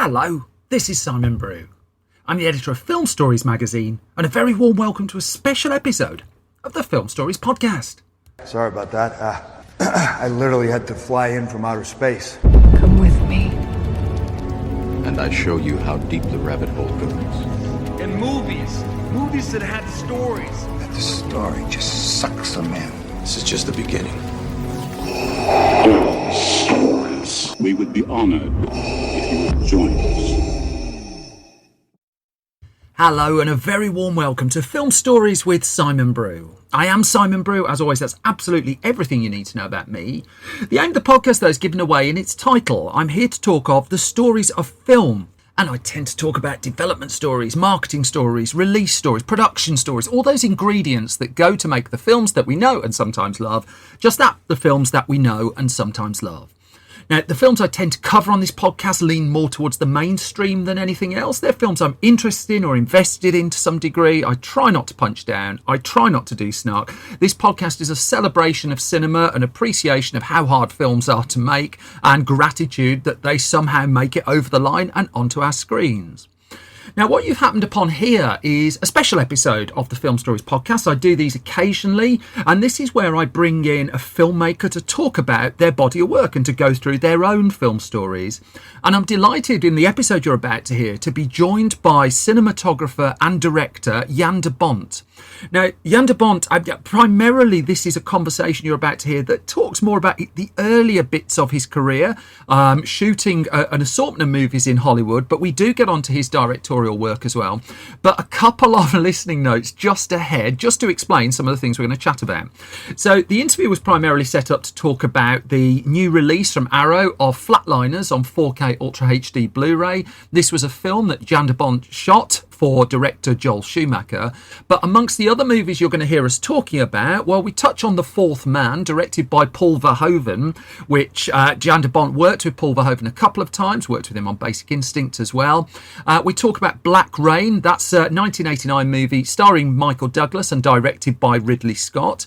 Hello, this is Simon Brew. I'm the editor of Film Stories magazine, and a very warm welcome to a special episode of the Film Stories podcast. Sorry about that. I literally had to fly in from outer space. Come with me. And I show you how deep the rabbit hole goes. And movies that had stories. The story just sucks them in. This is just the beginning. Stories. We would be honored if you would join us. Hello and a very warm welcome to Film Stories with Simon Brew. I am Simon Brew. As always, that's absolutely everything you need to know about me. The aim of the podcast, though, is given away in its title. I'm here to talk of the stories of film. And I tend to talk about development stories, marketing stories, release stories, production stories, all those ingredients that go to make the films that we know and sometimes love, just that, the films that we know and sometimes love. Now, the films I tend to cover on this podcast lean more towards the mainstream than anything else. They're films I'm interested in or invested in to some degree. I try not to punch down. I try not to do snark. This podcast is a celebration of cinema, an appreciation of how hard films are to make, and gratitude that they somehow make it over the line and onto our screens. Now, what you've happened upon here is a special episode of the Film Stories podcast. I do these occasionally, and this is where I bring in a filmmaker to talk about their body of work and to go through their own film stories. And I'm delighted in the episode you're about to hear to be joined by cinematographer and director Jan De Bont. Now, Jan De Bont, primarily this is a conversation you're about to hear that talks more about the earlier bits of his career, shooting an assortment of movies in Hollywood, but we do get onto his directorial work as well. But a couple of listening notes just ahead, just to explain some of the things we're going to chat about. So the interview was primarily set up to talk about the new release from Arrow of Flatliners on 4K Ultra HD Blu-ray. This was a film that Jan De Bont shot for director Joel Schumacher. But amongst the other movies you're going to hear us talking about, well, we touch on The Fourth Man, directed by Paul Verhoeven, which Jan De Bont worked with Paul Verhoeven a couple of times, worked with him on Basic Instinct as well. We talk about Black Rain, that's a 1989 movie starring Michael Douglas and directed by Ridley Scott.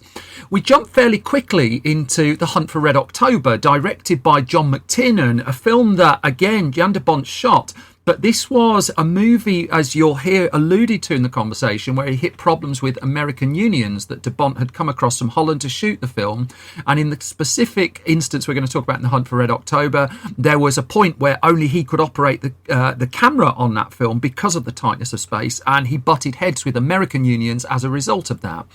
We jump fairly quickly into The Hunt for Red October, directed by John McTiernan, a film that, again, Jan De Bont shot. But this was a movie, as you'll hear alluded to in the conversation, where he hit problems with American unions that De Bont had come across from Holland to shoot the film. And in the specific instance we're going to talk about in The Hunt for Red October, there was a point where only he could operate the camera on that film because of the tightness of space, and he butted heads with American unions as a result of that.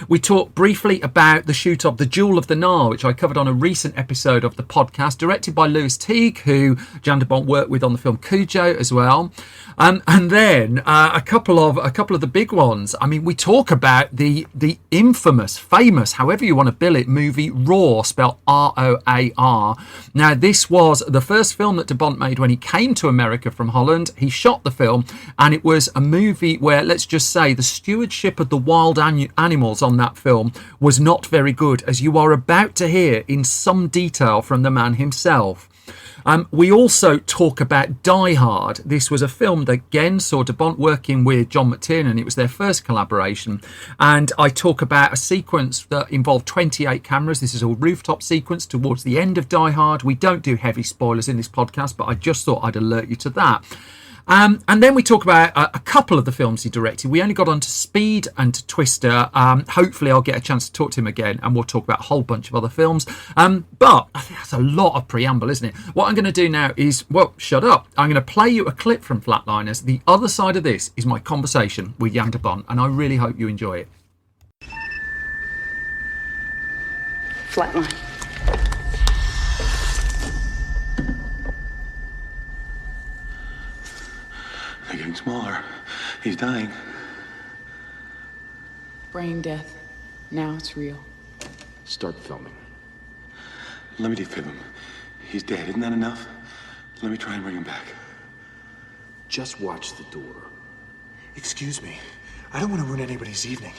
We talked briefly about the shoot of The Jewel of the Nile, which I covered on a recent episode of the podcast, directed by Louis Teague, who Jan De Bont worked with on the film Cujo as well. And then a couple of the big ones. I mean, we talk about the infamous, famous, however you want to bill it, movie Roar, spelled R-O-A-R. Now, this was the first film that De Bont made when he came to America from Holland. He shot the film, and it was a movie where, let's just say, the stewardship of the wild animals on that film was not very good, as you are about to hear in some detail from the man himself. We also talk about Die Hard. This was a film that again saw De Bont working with John McTiernan. It was their first collaboration. And I talk about a sequence that involved 28 cameras. This is a rooftop sequence towards the end of Die Hard. We don't do heavy spoilers in this podcast, but I just thought I'd alert you to that. And then we talk about a couple of the films he directed. We only got on to Speed and to Twister. Hopefully I'll get a chance to talk to him again, and we'll talk about a whole bunch of other films. But I think that's a lot of preamble, isn't it? What I'm going to do now is, well, shut up. I'm going to play you a clip from Flatliners. The other side of this is my conversation with Jan De Bont, and I really hope you enjoy it. Flatline. They're getting smaller. He's dying. Brain death. Now it's real. Start filming. Let me defib him. He's dead. Isn't that enough? Let me try and bring him back. Just watch the door. Excuse me. I don't want to ruin anybody's evening,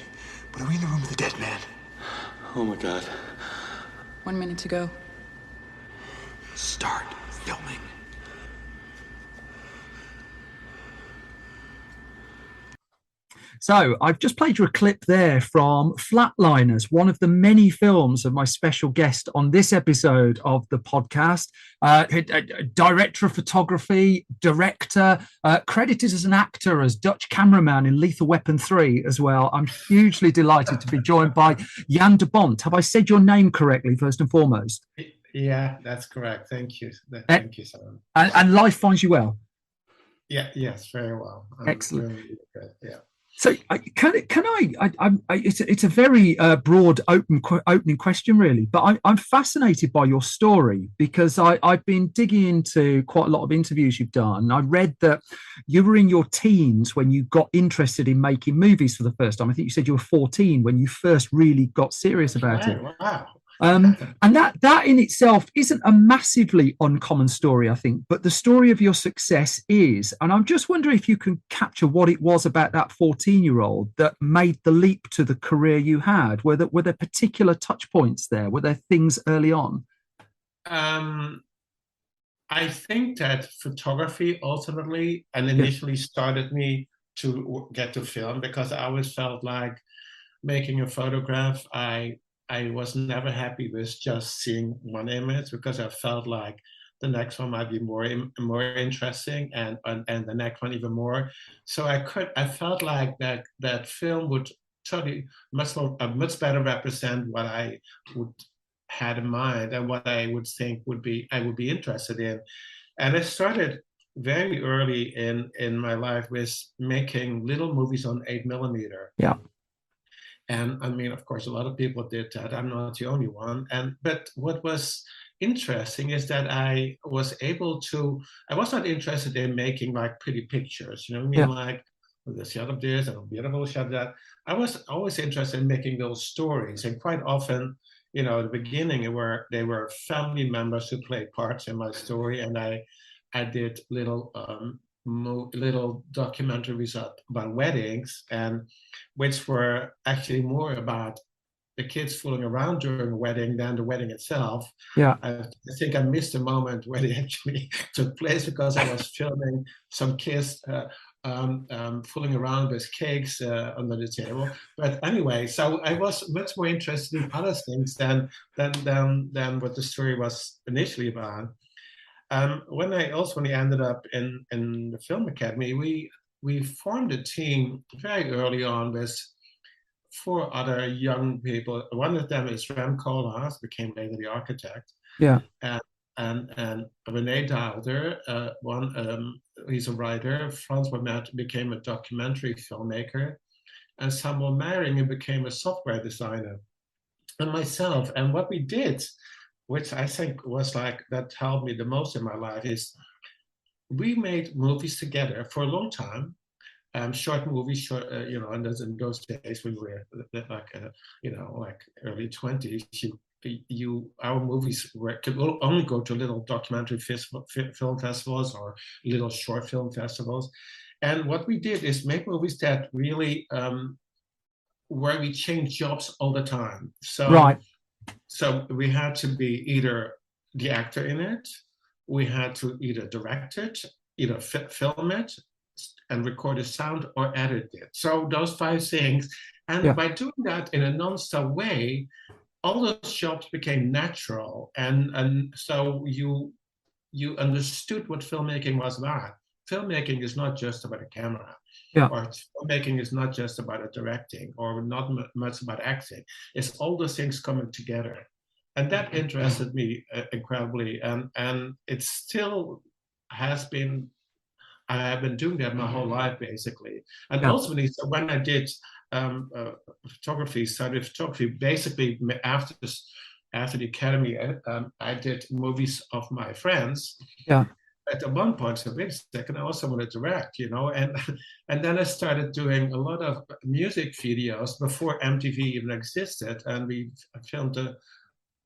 but are we in the room with the dead man? Oh my God. 1 minute to go. Start filming. So I've just played you a clip there from Flatliners, one of the many films of my special guest on this episode of the podcast. Director of photography, director, credited as an actor, as Dutch cameraman in Lethal Weapon 3 as well. I'm hugely delighted to be joined by Jan De Bont. Have I said your name correctly, first and foremost? Yeah, that's correct. Thank you. Thank you, Simon. And life finds you well? Yeah, yes, very well. Excellent. Really good. Yeah. So it's a very broad opening question, really, but I'm fascinated by your story because I've been digging into quite a lot of interviews you've done. I read that you were in your teens when you got interested in making movies for the first time. I think you said you were 14 when you first really got serious about it. Wow. And that in itself isn't a massively uncommon story, I think, but the story of your success is. And I'm just wondering if you can capture what it was about that 14-year-old that made the leap to the career you had. Were there particular touch points there? Were there things early on? I think that photography ultimately and initially started me to get to film, because I always felt like making a photograph, I was never happy with just seeing one image, because I felt like the next one might be more interesting, and the next one even more. So I felt like that film would totally much better represent what I would had in mind and what I would think I would be interested in. And I started very early in my life with making little movies on 8mm. Yeah. And I mean, of course, a lot of people did that. I'm not the only one. But what was interesting is that I was not interested in making like pretty pictures, you know what I mean? Yeah. Like the shot of this and a beautiful shot of that. I was always interested in making those stories. And quite often, you know, at the beginning, they were family members who played parts in my story. And I did little documentaries about weddings, and which were actually more about the kids fooling around during a wedding than the wedding itself. Yeah. I think I missed the moment where they actually took place, because I was filming some kids fooling around with cakes under the table. But anyway, so I was much more interested in other things than what the story was initially about. When I ultimately ended up in the film academy, we formed a team very early on with 4 other young people. One of them is Rem Koolhaas, became later the architect. Yeah. And René Daalder, he's a writer. Frans Vermet became a documentary filmmaker, and Samuel Meiringen became a software designer, and myself. And what we did, which I think was like that helped me the most in my life, is we made movies together for a long time, short movies, you know, and in those days when we were like, you know, like early 20s, our movies could only go to little documentary film festivals or little short film festivals. And what we did is make movies that really, where we changed jobs all the time. So, right. So we had to be either the actor in it, we had to either direct it, either film it, and record the sound, or edit it. So those 5 things. And by doing that in a non-stop way, all those jobs became natural. And so you understood what filmmaking was about. Filmmaking is not just about a camera. Yeah. Or filmmaking is not just about directing, or not much about acting. It's all those things coming together. And that interested me incredibly. And it still has been, I have been doing that my whole life, basically. And ultimately, so when I did photography, studied photography, basically after the academy, I did movies of my friends. Yeah. At one point, so wait a second, I also want to direct, you know, and then I started doing a lot of music videos before MTV even existed, and we filmed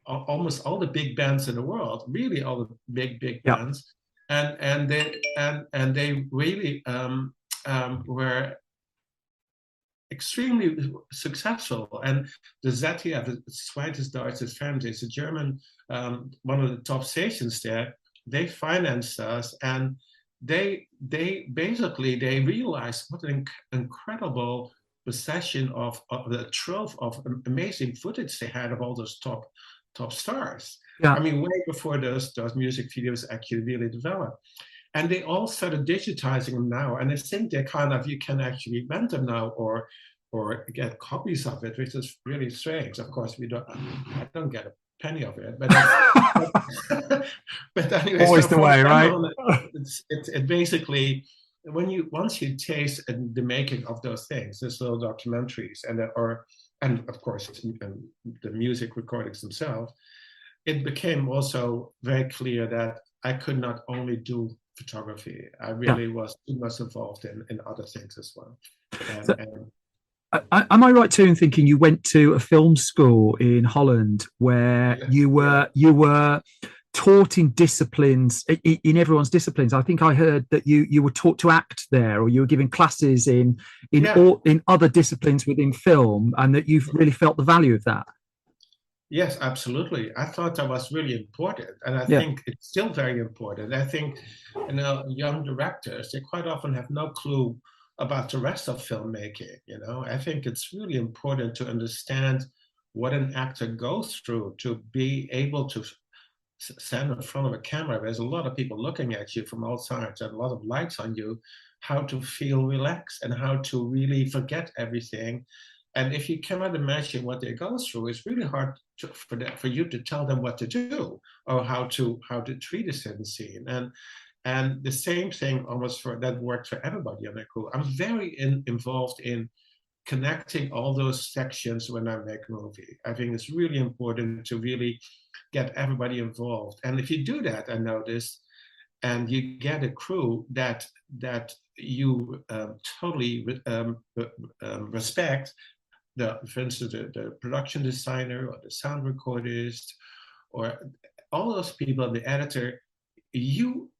almost all the big bands in the world, really all the big bands, and they really were extremely successful. And the ZDF, the Zweites Deutsches Fernsehen, is a German, one of the top stations there. They financed us, and they basically realized what an incredible possession of the trove of amazing footage they had of all those top stars. Yeah. I mean, way before those music videos actually really developed. And they all started digitizing them now. And I think they you can actually rent them now or get copies of it, which is really strange. Of course, I don't get a penny of it, but but anyway, always so the way, right? It basically, once you taste the making of those things, these little documentaries, and of course the music recordings themselves, it became also very clear that I could not only do photography. I really was too much involved in other things as well. Am I right too in thinking you went to a film school in Holland where you were taught in disciplines, in everyone's disciplines? I think I heard that you were taught to act there, or you were given classes in other disciplines within film, and that you've really felt the value of that. Yes, absolutely. I thought that was really important, and I think it's still very important. I think, young directors, they quite often have no clue about the rest of filmmaking. I think it's really important to understand what an actor goes through to be able to stand in front of a camera. There's a lot of people looking at you from all sides and a lot of lights on you, how to feel relaxed and how to really forget everything. And if you cannot imagine what they go through, it's really hard for you to tell them what to do or how to treat a certain scene. And the same thing almost that worked for everybody on the crew. I'm very involved in connecting all those sections when I make a movie. I think it's really important to really get everybody involved. And if you do that, I noticed, and you get a crew that you totally respect, for instance, the production designer or the sound recordist or all those people, the editor, you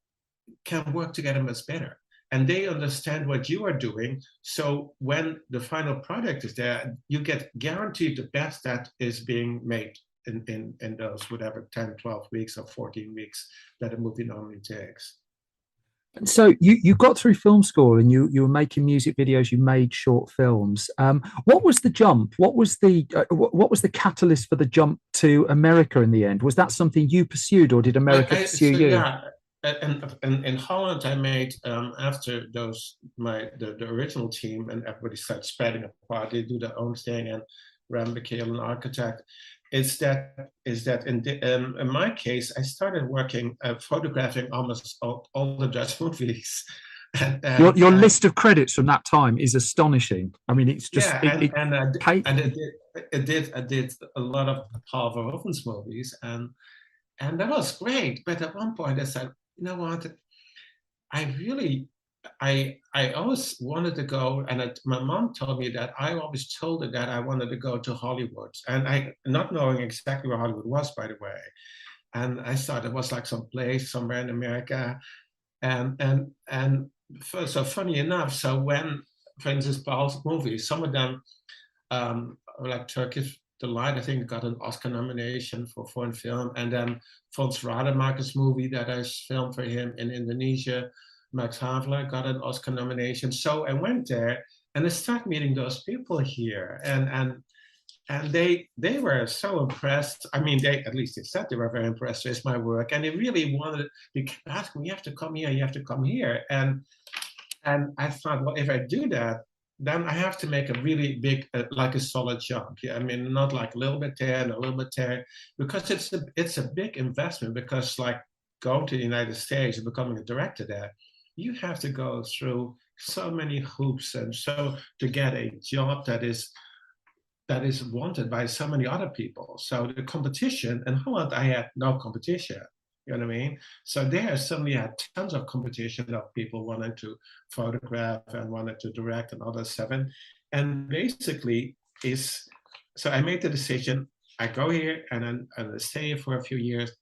can work together much better. And they understand what you are doing. So when the final product is there, you get guaranteed the best that is being made in those whatever 10, 12 weeks or 14 weeks that a movie normally takes. So you got through film school and you were making music videos, you made short films. What was the jump? What was the catalyst for the jump to America in the end? Was that something you pursued, or did America pursue you? Yeah. And in Holland, I made after the original team and everybody started spreading apart. They do their own thing, and Ram became an architect. Is that in my case, I started working photographing almost all the Dutch movies. Your list of credits from that time is astonishing. I mean, it's just I did a lot of Paul Verhoeven's movies, and that was great. But at one point, I said, you know what? I always wanted to go, and my mom told me that I always told her that I wanted to go to Hollywood, and I not knowing exactly where Hollywood was, by the way. And I thought it was like some place somewhere in America, and so funny enough, so when, for instance, Paul's movies, some of them, like Turkish Delight, I think got an Oscar nomination for foreign film, and then Fons Rademacher's movie that I filmed for him in Indonesia, Max Havelaar, got an Oscar nomination. So I went there and I started meeting those people here, and they were so impressed. I mean, at least they said they were very impressed with my work, and they really wanted. They kept asking me, "You have to come here. You have to come here." And I thought, well, if I do that, then I have to make a really big, like a solid jump. Yeah, I mean, not like a little bit there and a little bit there, because it's a big investment. Because like going to the United States and becoming a director there, you have to go through so many hoops, and so to get a job that is wanted by so many other people. So the competition, in Holland, I had no competition. You know what I mean? So there suddenly had tons of competition of people wanting to photograph and wanted to direct and all that stuff. And basically so I made the decision, I go here and then I stay here for a few years,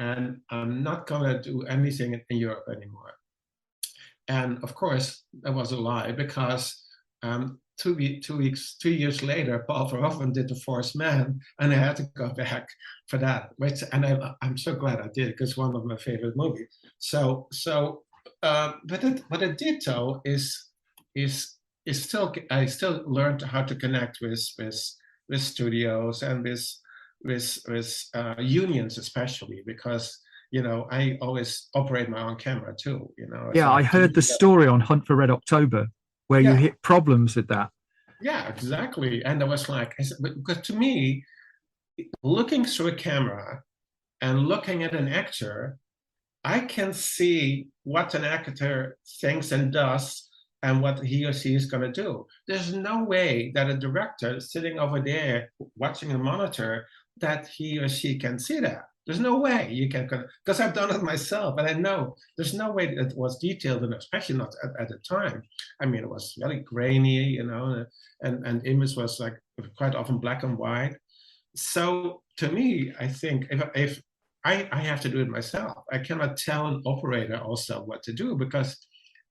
and I'm not gonna do anything in Europe anymore. And of course, that was a lie, because 2 years later, Paul Verhoeven did The Fourth Man, and I had to go back for that. I'm so glad I did, because it's one of my favorite movies. But what I did though is I still learned how to connect with studios and with unions, especially because I always operate my own camera too. It's Yeah, I like to heard me the story on Hunt for Red October where you yeah, hit problems with that. yeah, exactly. And I was like, because to me, looking through a camera and looking at an actor, I can see what an actor thinks and does and what he or she is going to do. There's no way that a director sitting over there watching a monitor that he or she can see that. There's no way you can, because I've done it myself and I know there's no way that it was detailed, and especially not at the time. I mean, it was very grainy, and image was like quite often black and white. So to me, I think if I have to do it myself, I cannot tell an operator also what to do because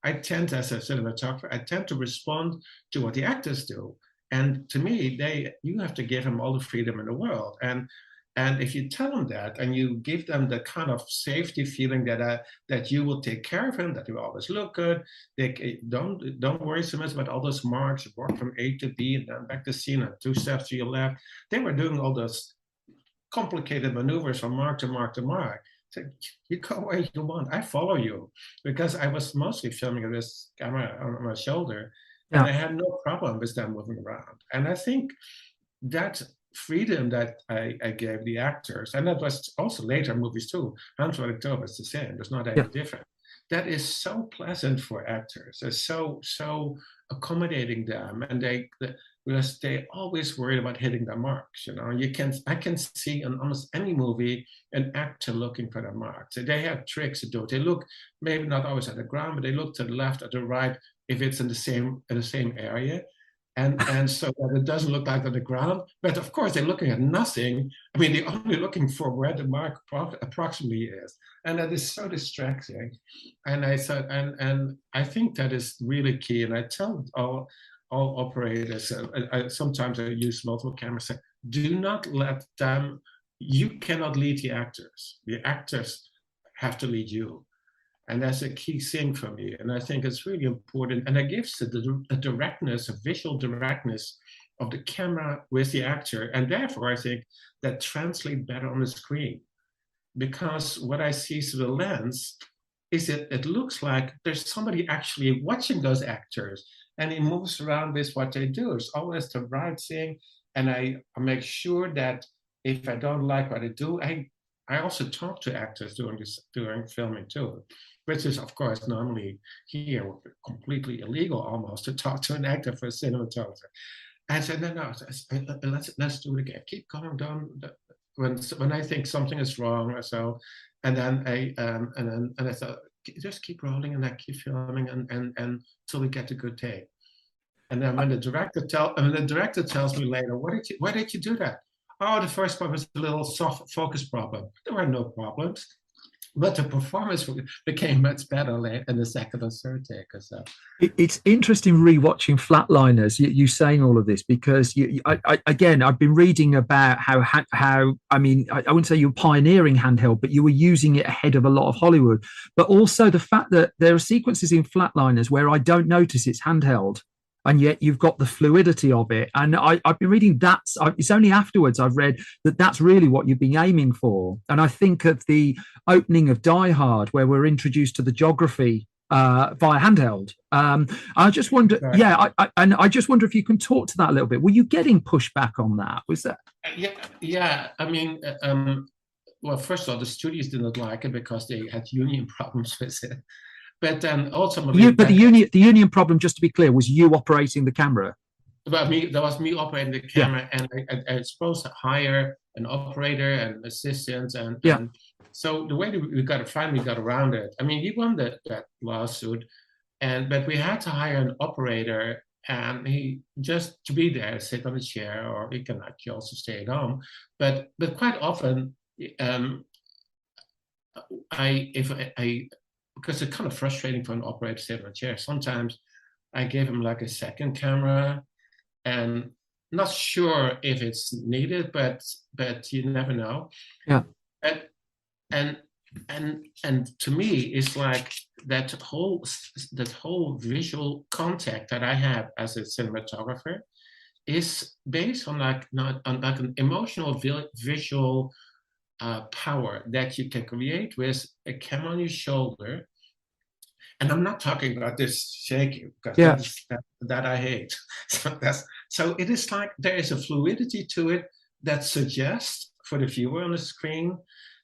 I tend, as a cinematographer, I tend to respond to what the actors do. And to me, you have to give them all the freedom in the world. And if you tell them that and you give them the kind of safety feeling that you will take care of him, that he will always look good, they don't worry so much about all those marks, walk from A to B and then back to C and 2 steps to your left. They were doing all those complicated maneuvers from mark to mark to mark. So you go where you want. I follow you because I was mostly filming with this camera on my shoulder, and I had no problem with them moving around. And I think that freedom that I gave the actors, and that was also later movies too. Hunt for October is the same. There's not any different. That is so pleasant for actors. It's so accommodating them, and because they always worried about hitting their marks. I can see in almost any movie an actor looking for their marks. So they have tricks to do it. They look maybe not always at the ground, but they look to the left or the right if it's in the same area. And so that it doesn't look like on the ground. But of course, they're looking at nothing. I mean, they're only looking for where the mark approximately is. And that is so distracting. And I said, and I think that is really key. And I tell all operators, sometimes I use multiple cameras, say, do not let them, you cannot lead the actors. The actors have to lead you. And that's a key thing for me. And I think it's really important. And it gives a directness, a visual directness of the camera with the actor. And therefore, I think that translates better on the screen. Because what I see through the lens is it looks like there's somebody actually watching those actors. And he moves around with what they do. It's always the right thing. And I make sure that if I don't like what they do, I also talk to actors during filming too, which is, of course, normally here completely illegal almost to talk to an actor for a cinematographer. I said, no, let's do it again. Keep going down. When I think something is wrong or so, and then I thought, just keep rolling and I keep filming and until we get a good take. And then when the director tells me later, why did you do that? Oh, the first one was a little soft focus problem. There were no problems, but the performance became much better in the second or third take or so. It's interesting rewatching Flatliners. You saying all of this because again, I've been reading about how I mean, I wouldn't say you're pioneering handheld, but you were using it ahead of a lot of Hollywood. But also the fact that there are sequences in Flatliners where I don't notice it's handheld, and yet you've got the fluidity of it. And I've been reading it's only afterwards I've read that that's really what you've been aiming for. And I think of the opening of Die Hard, where we're introduced to the geography via handheld. I just wonder, I just wonder if you can talk to that a little bit. Were you getting pushback on that? Was that? Yeah. I mean, well, first of all, the studios did not like it because they had union problems with it. But then ultimately, the union problem, just to be clear, was you operating the camera. That was me operating the camera, and I was supposed to hire an operator and assistants, and so the way we finally got around it. I mean, he won that lawsuit, but we had to hire an operator, and he just to be there, sit on a chair, or he can actually also stay at home. But quite often, because it's kind of frustrating for an operator to sit on a chair. Sometimes I gave him like a second camera, and not sure if it's needed, but you never know. Yeah. And and to me, it's like that whole visual contact that I have as a cinematographer is based on like an emotional visual power that you can create with a camera on your shoulder. And I'm not talking about this shaking, because that I hate. So it is like there is a fluidity to it that suggests for the viewer on the screen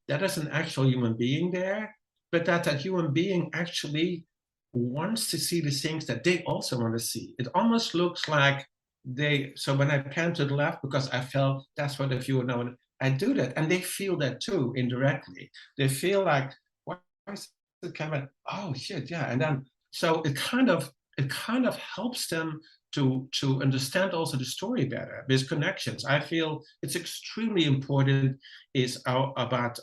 that there's an actual human being there, but that human being actually wants to see the things that they also want to see. It almost looks like so when I pan to the left, because I felt that's what the viewer knows, I do that. And they feel that too, indirectly. They feel like, why is the camera? Oh shit, yeah. And then, so it kind of helps them to understand also the story better. There's connections. I feel it's extremely important about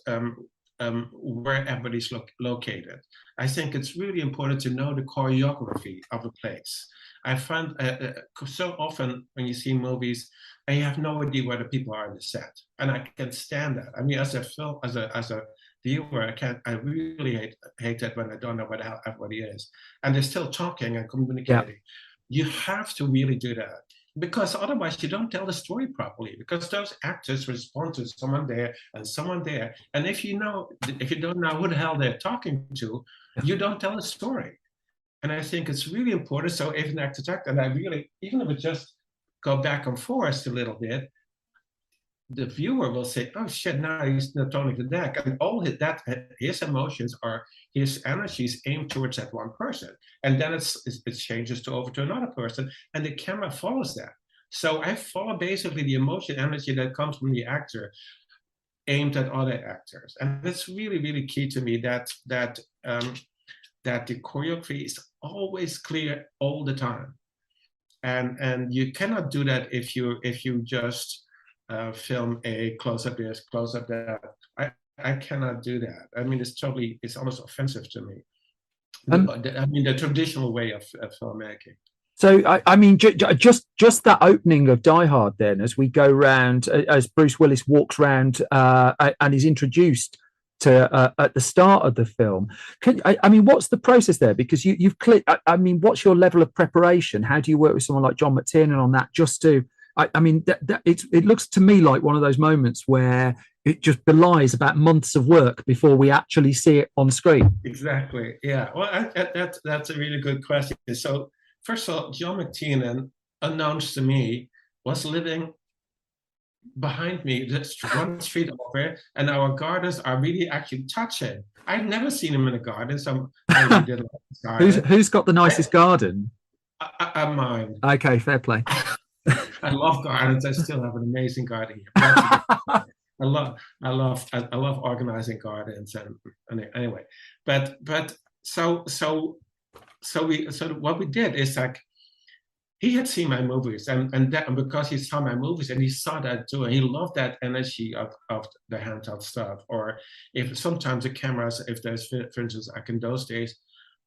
where everybody's located. I think it's really important to know the choreography of a place. I find so often when you see movies and you have no idea where the people are in the set, and I can stand that. I mean, as a viewer, I really hate that when I don't know where the hell everybody is, and they're still talking and communicating. Yeah. You have to really do that, because otherwise you don't tell the story properly, because those actors respond to someone there and someone there. And if you don't know who the hell they're talking to, you don't tell a story. And I think it's really important. So if an actor talks, and I really, even if it just go back and forth a little bit, the viewer will say, oh shit, now he's not talking to that. And all his emotions are, his energies aimed towards that one person. And then it changes over to another person, and the camera follows that. So I follow basically the emotion energy that comes from the actor aimed at other actors. And it's really, really key to me that the choreography is always clear all the time. And you cannot do that if you just film a close-up this, close-up that. I cannot do that. I mean, it's almost offensive to me. I mean, the traditional way of filmmaking. So, I mean, just that opening of Die Hard, then, as we go round, as Bruce Willis walks round and is introduced to at the start of the film. I mean, what's the process there? Because you've clicked. I mean, what's your level of preparation? How do you work with someone like John McTiernan on that? Just to, I mean, it looks to me like one of those moments where it just belies about months of work before we actually see it on screen. Exactly. Yeah. Well, that's a really good question. So, first of all, John McTiernan, announced to me, was living behind me, just one street over, and our gardens are really actually touching. I've never seen him in a garden, so I really did like his garden. Who's got the nicest garden? Mine. Okay, fair play. I love gardens. I still have an amazing garden here. I love organizing gardens, and anyway, but so what we did is like, he had seen my movies, and because he saw my movies and he saw that too, and he loved that energy of the handheld stuff. Or if sometimes the cameras, if there's, for instance, like in those days,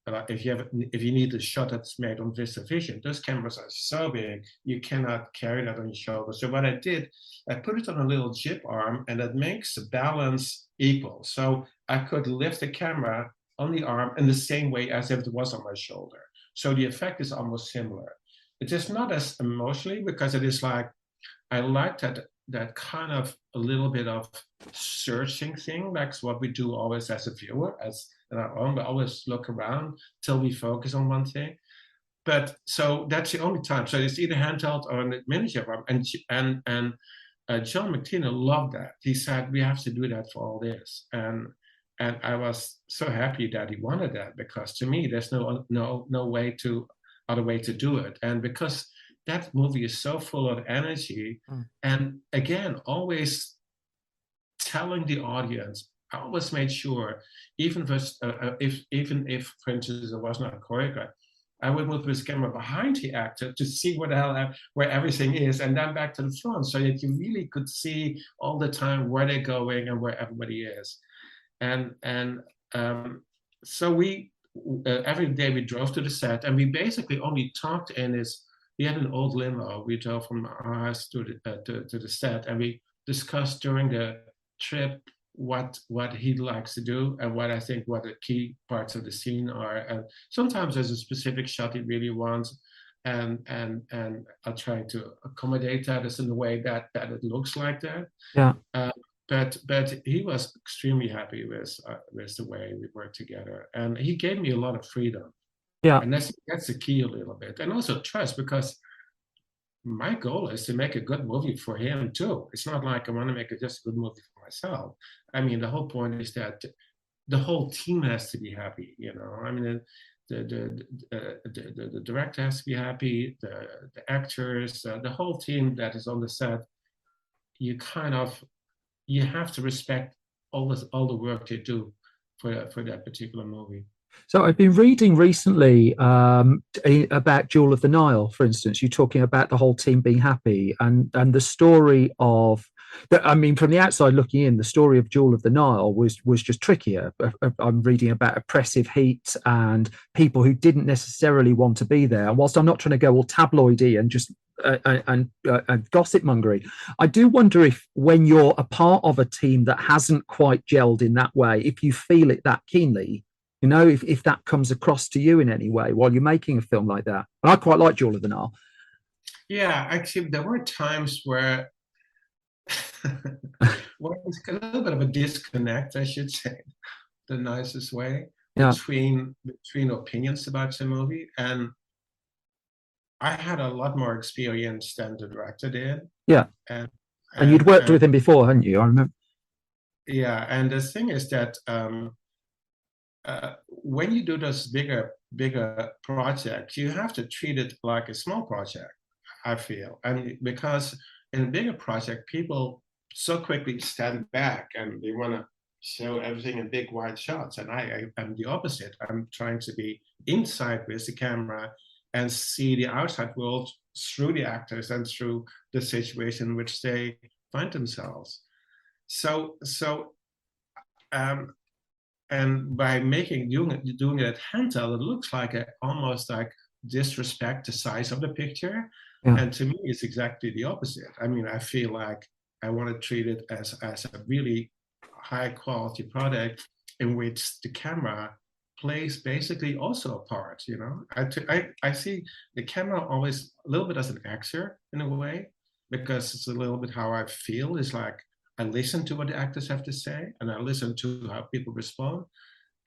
if you need a shot that's made on VistaVision, those cameras are so big you cannot carry that on your shoulder. So what I did, I put it on a little jib arm, and that makes the balance equal. So I could lift the camera on the arm in the same way as if it was on my shoulder. So the effect is almost similar. It is not as emotionally, because it is like, I like that kind of a little bit of searching thing, like what we do always as a viewer, as in our own. We always look around till we focus on one thing. But so that's the only time. So it's either handheld or a miniature. And John McTiernan loved that. He said, we have to do that for all this. And I was so happy that he wanted that, because to me, there's no other way to do it. And because that movie is so full of energy, and again, always telling the audience, I always made sure, even if for instance, it was not choreographed, I would move this camera behind the actor to see where everything is, and then back to the front, so that you really could see all the time where they're going and where everybody is. And so we, every day we drove to the set, and we basically only talked we had an old limo. We drove from our house to the set, and we discussed during the trip what he likes to do and what I think what the key parts of the scene are. And sometimes there's a specific shot he really wants, and I'll try to accommodate that as in a way that it looks like that. Yeah. But he was extremely happy with the way we worked together, and he gave me a lot of freedom. Yeah. And that's the key a little bit, and also trust, because my goal is to make a good movie for him too. It's not like I want to make just a good movie for myself. I mean, the whole point is that the whole team has to be happy. I mean, the director has to be happy, the actors, the whole team that is on the set. You have to respect all the work they do for that particular movie. So I've been reading recently about Jewel of the Nile, for instance. You're talking about the whole team being happy, and the story of. I mean, from the outside looking in, the story of Jewel of the Nile was just trickier. I'm reading about oppressive heat and people who didn't necessarily want to be there. And whilst I'm not trying to go all tabloidy and just and gossip mongery, I do wonder if, when you're a part of a team that hasn't quite gelled in that way, if you feel it that keenly. If that comes across to you in any way while you're making a film like that. And I quite like Jewel of the Nile. Yeah, actually, there were times where it's a little bit of a disconnect, I should say, the nicest way, between opinions about the movie. And I had a lot more experience than the director did. Yeah. And you'd worked with him before, hadn't you? I remember. Yeah, and the thing is that when you do those bigger projects, you have to treat it like a small project, I feel. And because in a bigger project, people so quickly stand back and they want to show everything in big wide shots. And I'm the opposite. I'm trying to be inside with the camera and see the outside world through the actors and through the situation in which they find themselves. And by doing it handheld, it looks like almost like disrespect the size of the picture. Yeah. And to me, it's exactly the opposite. I mean, I feel like I want to treat it as a really high quality product in which the camera plays basically also a part. I see the camera always a little bit as an actor in a way, because it's a little bit how I feel. Is like, I listen to what the actors have to say, and I listen to how people respond.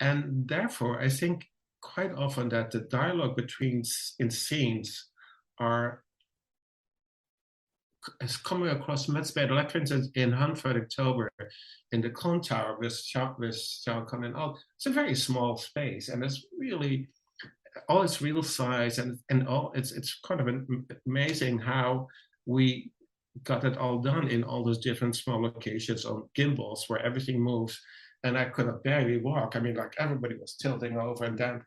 And therefore, I think quite often that the dialogue in scenes is coming across much better. Like, for instance, in Hunt for October, in the Con Tower with Sean Connery, it's a very small space, and it's really all its real size, and all it's kind of amazing how we got it all done in all those different small locations on gimbals where everything moves, and I could have barely walk. I mean, like, everybody was tilting over, and then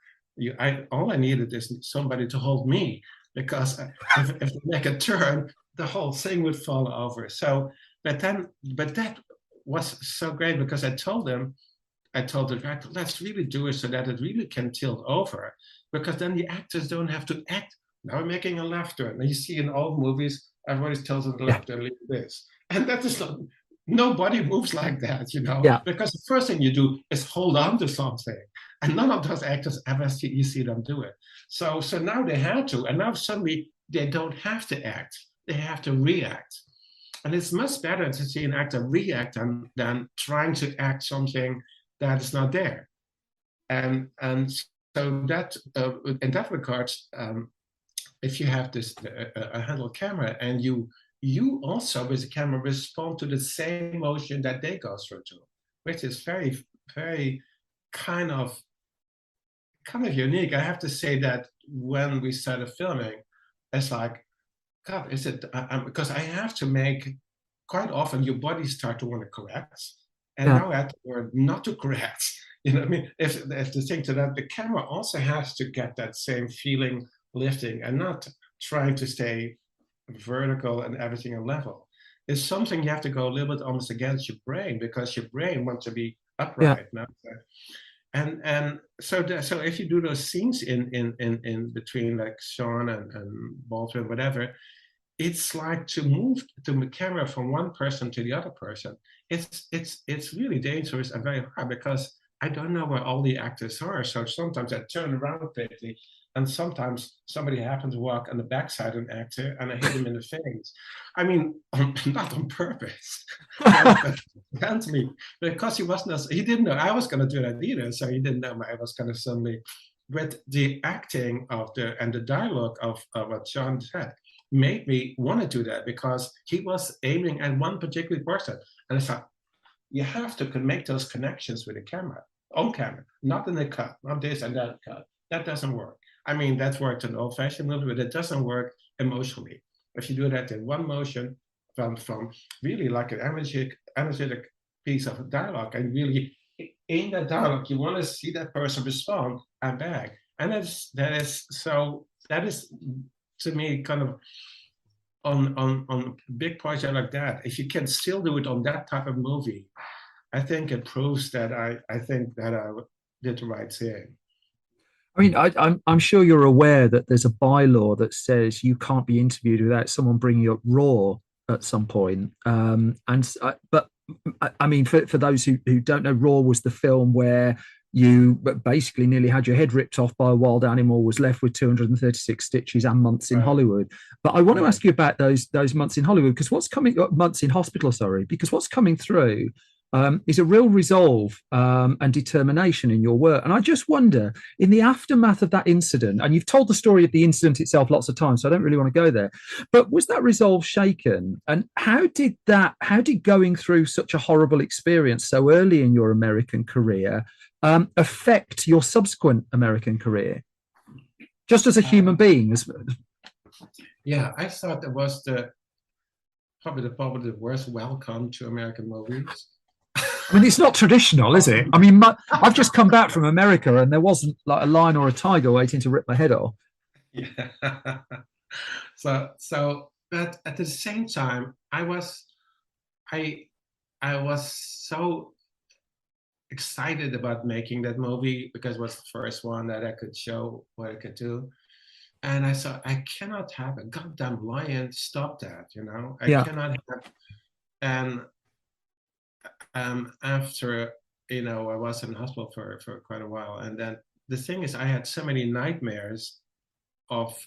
all I needed is somebody to hold me, because if they make a turn, the whole thing would fall over. So, but that was so great, because I told the director, let's really do it so that it really can tilt over, because then the actors don't have to act. Now we're making a left turn. And you see in old movies, everybody tells them to left turn, leave this. And that is not, nobody moves like that, Yeah. Because the first thing you do is hold on to something. And none of those actors ever you see them do it. So now they had to, and now suddenly they don't have to act. They have to react. And it's much better to see an actor react than trying to act something that is not there. And so that in that regard, if you have this a handheld camera, and you also with the camera respond to the same motion that they go through to, which is very, very kind of unique. I have to say that when we started filming, it's like, God, is it because I have to make, quite often your body start to want to correct, and now I have to learn not to correct. I mean, if the thing to that, the camera also has to get that same feeling lifting, and not trying to stay vertical and everything in level. It's something you have to go a little bit almost against your brain, because your brain wants to be upright now. And so if you do those scenes in between, like Sean and Baldwin, whatever, it's like to move the camera from one person to the other person. It's really dangerous and very hard because I don't know where all the actors are. So sometimes I turn around quickly, and sometimes somebody happens to walk on the backside of an actor, and I hit him in the face. I mean, not on purpose, but accidentally, because he didn't know I was going to do that either. So he didn't know I was going to suddenly. But the acting of the dialogue of what John said made me want to do that because he was aiming at one particular person. And I thought, you have to make those connections with the camera, on camera, not in the cut, not this and that cut. That doesn't work. I mean, that worked in old-fashioned movie, but it doesn't work emotionally. If you do that in one motion from really like an energetic piece of dialogue and really in that dialogue, you want to see that person respond and back. And that is to me kind of on a big project like that, if you can still do it on that type of movie, I think it proves that I think that I did the right thing. I mean, I'm sure you're aware that there's a bylaw that says you can't be interviewed without someone bringing up Raw at some point. But I mean, for those who don't know, Raw was the film where you basically nearly had your head ripped off by a wild animal, was left with 236 stitches and months in Hollywood. But I want to ask you about those months in Hollywood, because months in hospital, sorry, because what's coming through is a real resolve and determination in your work. And I just wonder, in the aftermath of that incident, and you've told the story of the incident itself lots of times, so I don't really want to go there, but was that resolve shaken? And how did going through such a horrible experience so early in your American career affect your subsequent American career, just as a human being? Yeah, I thought it was probably the worst welcome to American movies. I mean, it's not traditional, is it? I mean, I've just come back from America and there wasn't like a lion or a tiger waiting to rip my head off. Yeah. But at the same time, I was so excited about making that movie because it was the first one that I could show what I could do. And I thought, I cannot have a goddamn lion stop that, I cannot have. And after, I was in hospital for quite a while. And then the thing is, I had so many nightmares of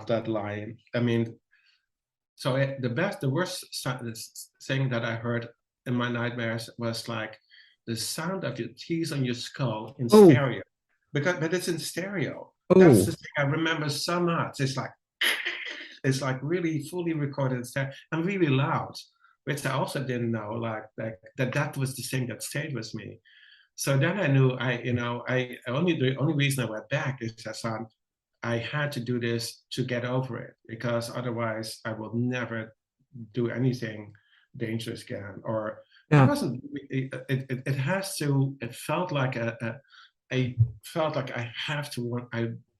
that lion. I mean, so the worst thing that I heard in my nightmares was like the sound of your teeth on your skull in stereo. But it's in stereo. That's the thing I remember so much. It's like really fully recorded in stereo and really loud, which I also didn't know, like that was the thing that stayed with me. So then I knew the only reason I went back is I thought I had to do this to get over it, because otherwise I will never do anything dangerous again. Or it wasn't. It felt like I felt like I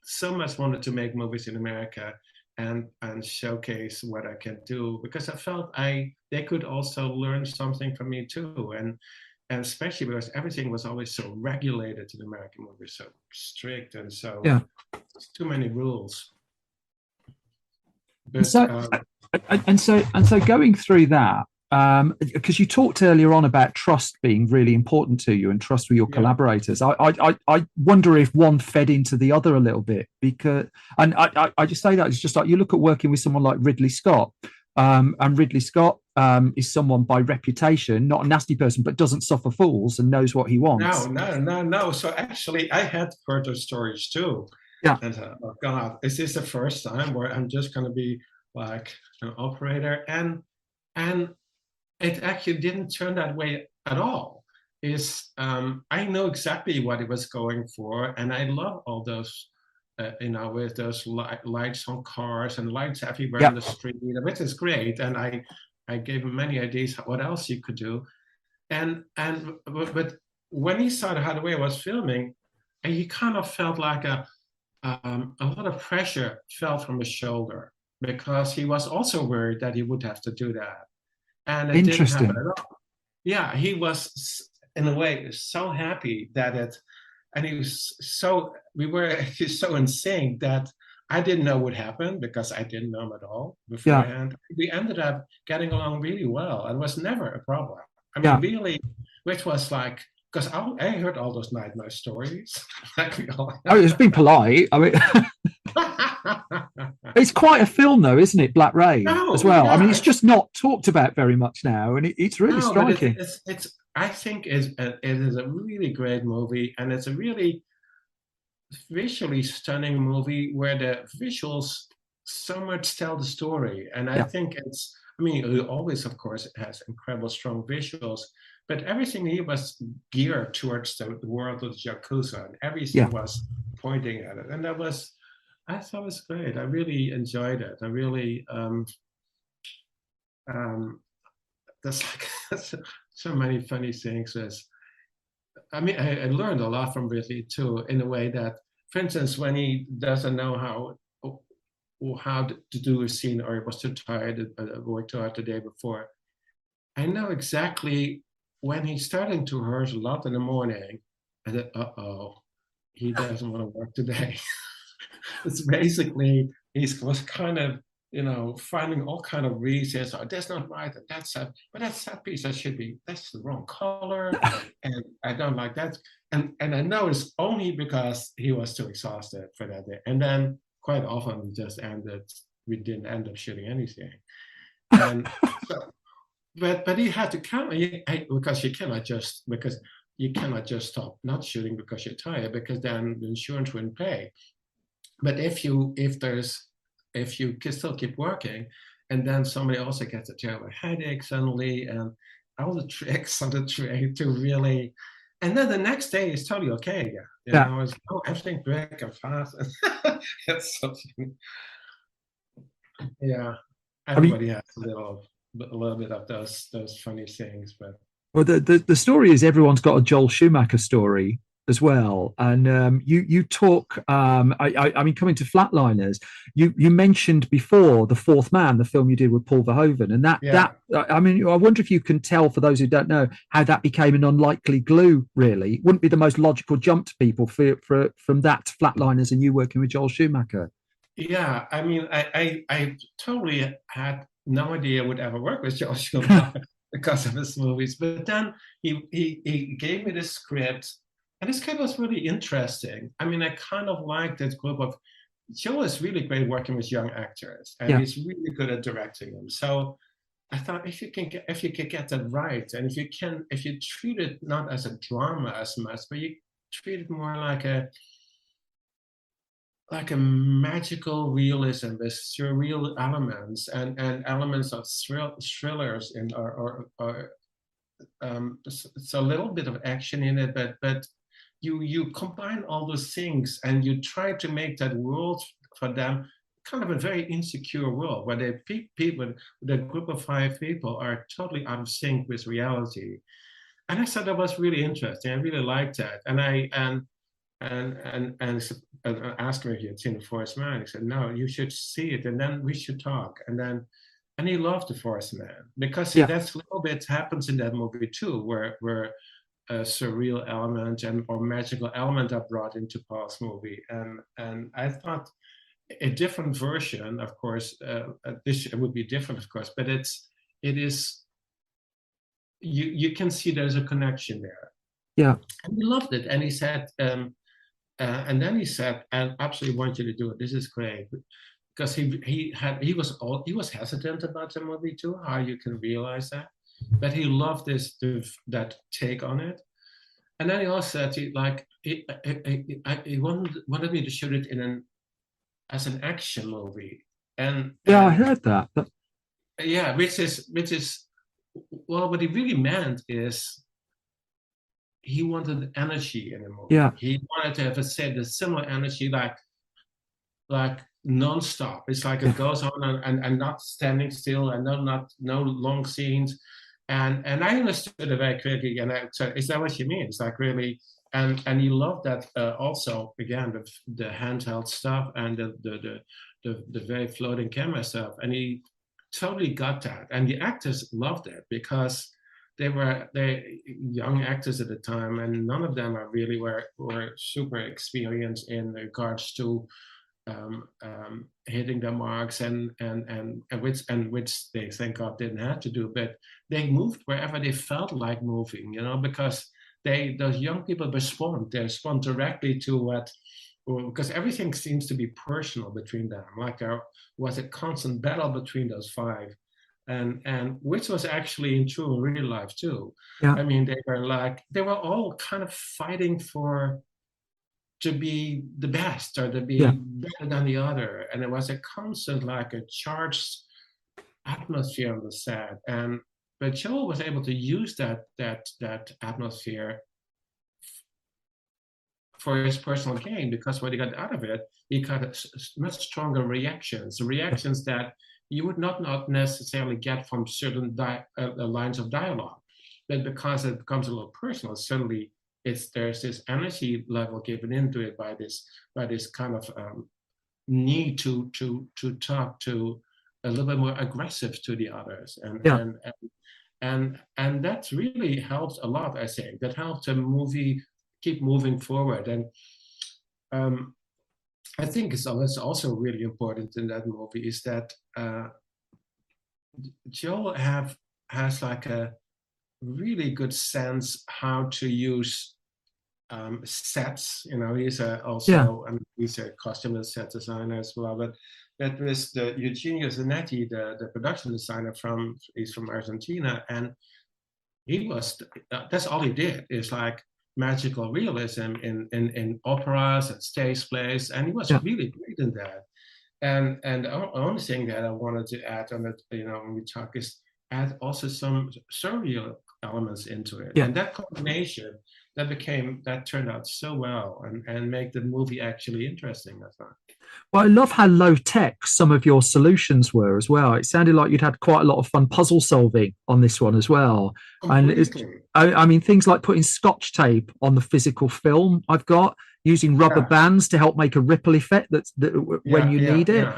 so much wanted to make movies in America and showcase what I can do, because I felt they could also learn something from me too, and especially because everything was always so regulated in American movies, so strict and so too many rules. But, so going through that, because you talked earlier on about trust being really important to you and trust with your collaborators. I wonder if one fed into the other a little bit, because, and I just say that it's just like you look at working with someone like Ridley Scott, and Ridley Scott is someone by reputation, not a nasty person, but doesn't suffer fools and knows what he wants. No. So actually, I had heard those stories too. Yeah. And oh God, is this the first time where I'm just going to be like an operator? And it actually didn't turn that way at all. I know exactly what he was going for, and I love all those, with those lights on cars and lights everywhere on the street, which is great. And I gave him many ideas what else he could do, but when he saw how the way I was filming, he kind of felt like a lot of pressure fell from his shoulder, because he was also worried that he would have to do that. And it didn't happen at all. Yeah, he was in a way so happy that we were so in sync that I didn't know what happened because I didn't know him at all Yeah. beforehand. We ended up getting along really well and was never a problem. I mean, Yeah. really, which was like, because I heard all those nightmare stories. Like we all Oh, it's been polite. I mean, it's quite a film, though, isn't it? Black Rain as No, well. I mean, yeah, it's just not talked about very much now, and it's really no, but striking. it's I think it is a really great movie, and it's a really visually stunning movie where the visuals so much tell the story. And I Yeah. think it's, I mean, it always, of course, it has incredible strong visuals, but everything here was geared towards the world of Yakuza, and everything Yeah. was pointing at it. And I thought it was great. I really enjoyed it. I really, there's like so many funny things. I mean, I learned a lot from Ridley too, in a way that, for instance, when he doesn't know how to do a scene, or he was too tired, worked too hard the day before, I know exactly when he's starting to rehearse a lot in the morning, and then, he doesn't want to work today. It's basically was kind of finding all kind of reasons. Oh, that's not right. But that's that piece. That's the wrong color, and I don't like that. And I know it's only because he was too exhausted for that day. And then quite often we didn't end up shooting anything. And so, but he had to count because you cannot just stop not shooting because you're tired, because then the insurance wouldn't pay. But if you can still keep working, and then somebody also gets a terrible headache suddenly, and all the tricks on the train to really, and then the next day is totally okay again. It's everything quick and fast. It's so funny. Yeah, everybody has a little bit of those funny things, but. Well, the story is everyone's got a Joel Schumacher story as well, and you talk. I mean, coming to Flatliners, you mentioned before The Fourth Man, the film you did with Paul Verhoeven, and that I mean, I wonder if you can tell, for those who don't know, how that became an unlikely glue. Really, it wouldn't be the most logical jump to people from that to Flatliners and you working with Joel Schumacher. Yeah, I mean, I totally had no idea I would ever work with Joel Schumacher because of his movies. But then he gave me this script, and this script was really interesting. I mean, I kind of like that group of. Joel is really great working with young actors, and he's really good at directing them. So I thought if you could get that right, and if you treat it not as a drama as much, but you treat it more like a magical realism with surreal elements and elements of thrillers it's a little bit of action in it, but you combine all those things and you try to make that world for them kind of a very insecure world where the group of 5 people are totally out of sync with reality. And I thought that was really interesting. I really liked that, and asked me if he had seen The Fourth Man. He said, "No, you should see it, and then we should talk." And he loved The Fourth Man because that's a little bit happens in that movie too, where a surreal element or magical element are brought into Paul's movie. And I thought a different version, of course, this would be different, of course, but it is. You can see there's a connection there. Yeah, and he loved it, and he said. And then he said, "I absolutely want you to do it. This is great," because he was hesitant about the movie too. How you can realize that, but he loved that take on it. And then he also said he wanted me to shoot it as an action movie. And I heard that. Yeah, which is well, what he really meant is. He wanted energy in the movie. Yeah. He wanted to have a similar energy, like nonstop. It's like it goes on and not standing still, and no long scenes. And I understood it very quickly. And I said, "Is that what you mean?" It's like really, and he loved that also. Again, the handheld stuff and the very floating camera stuff. And he totally got that. And the actors loved it because. They young actors at the time, and none of them were super experienced in regards to hitting the marks, and which they thank God didn't have to do, but they moved wherever they felt like moving, because those young people respond. They respond directly to what, because everything seems to be personal between them. Like there was a constant battle between those five, and which was actually in true real life too. Yeah. I mean, they were all kind of fighting to be the best or to be better than the other, and it was a constant, like a charged atmosphere on the set. But Joel was able to use that atmosphere for his personal gain, because what he got out of it, he got much stronger reactions that you would not necessarily get from certain lines of dialogue. But because it becomes a little personal, suddenly there's this energy level given into it by this kind of need to talk to a little bit more aggressive to the others, and that really helps a lot. I think that helps a movie keep moving forward. And I think it's also really important in that movie is that Joel has like a really good sense how to use sets. He's he's a costume and set designer as well. But that was the Eugenio Zanetti, the production designer he's from Argentina, and that's all he did is like magical realism in operas and stage plays, and he was really great in that. And the only thing that I wanted to add on it, when we talk, is add also some surreal elements into it. And that combination that turned out so well and make the movie actually interesting, I thought. Well, I love how low tech some of your solutions were as well. It sounded like you'd had quite a lot of fun puzzle solving on this one as well. Completely. And I mean, things like putting scotch tape on the physical film I've got, using rubber bands to help make a ripple effect when you need it.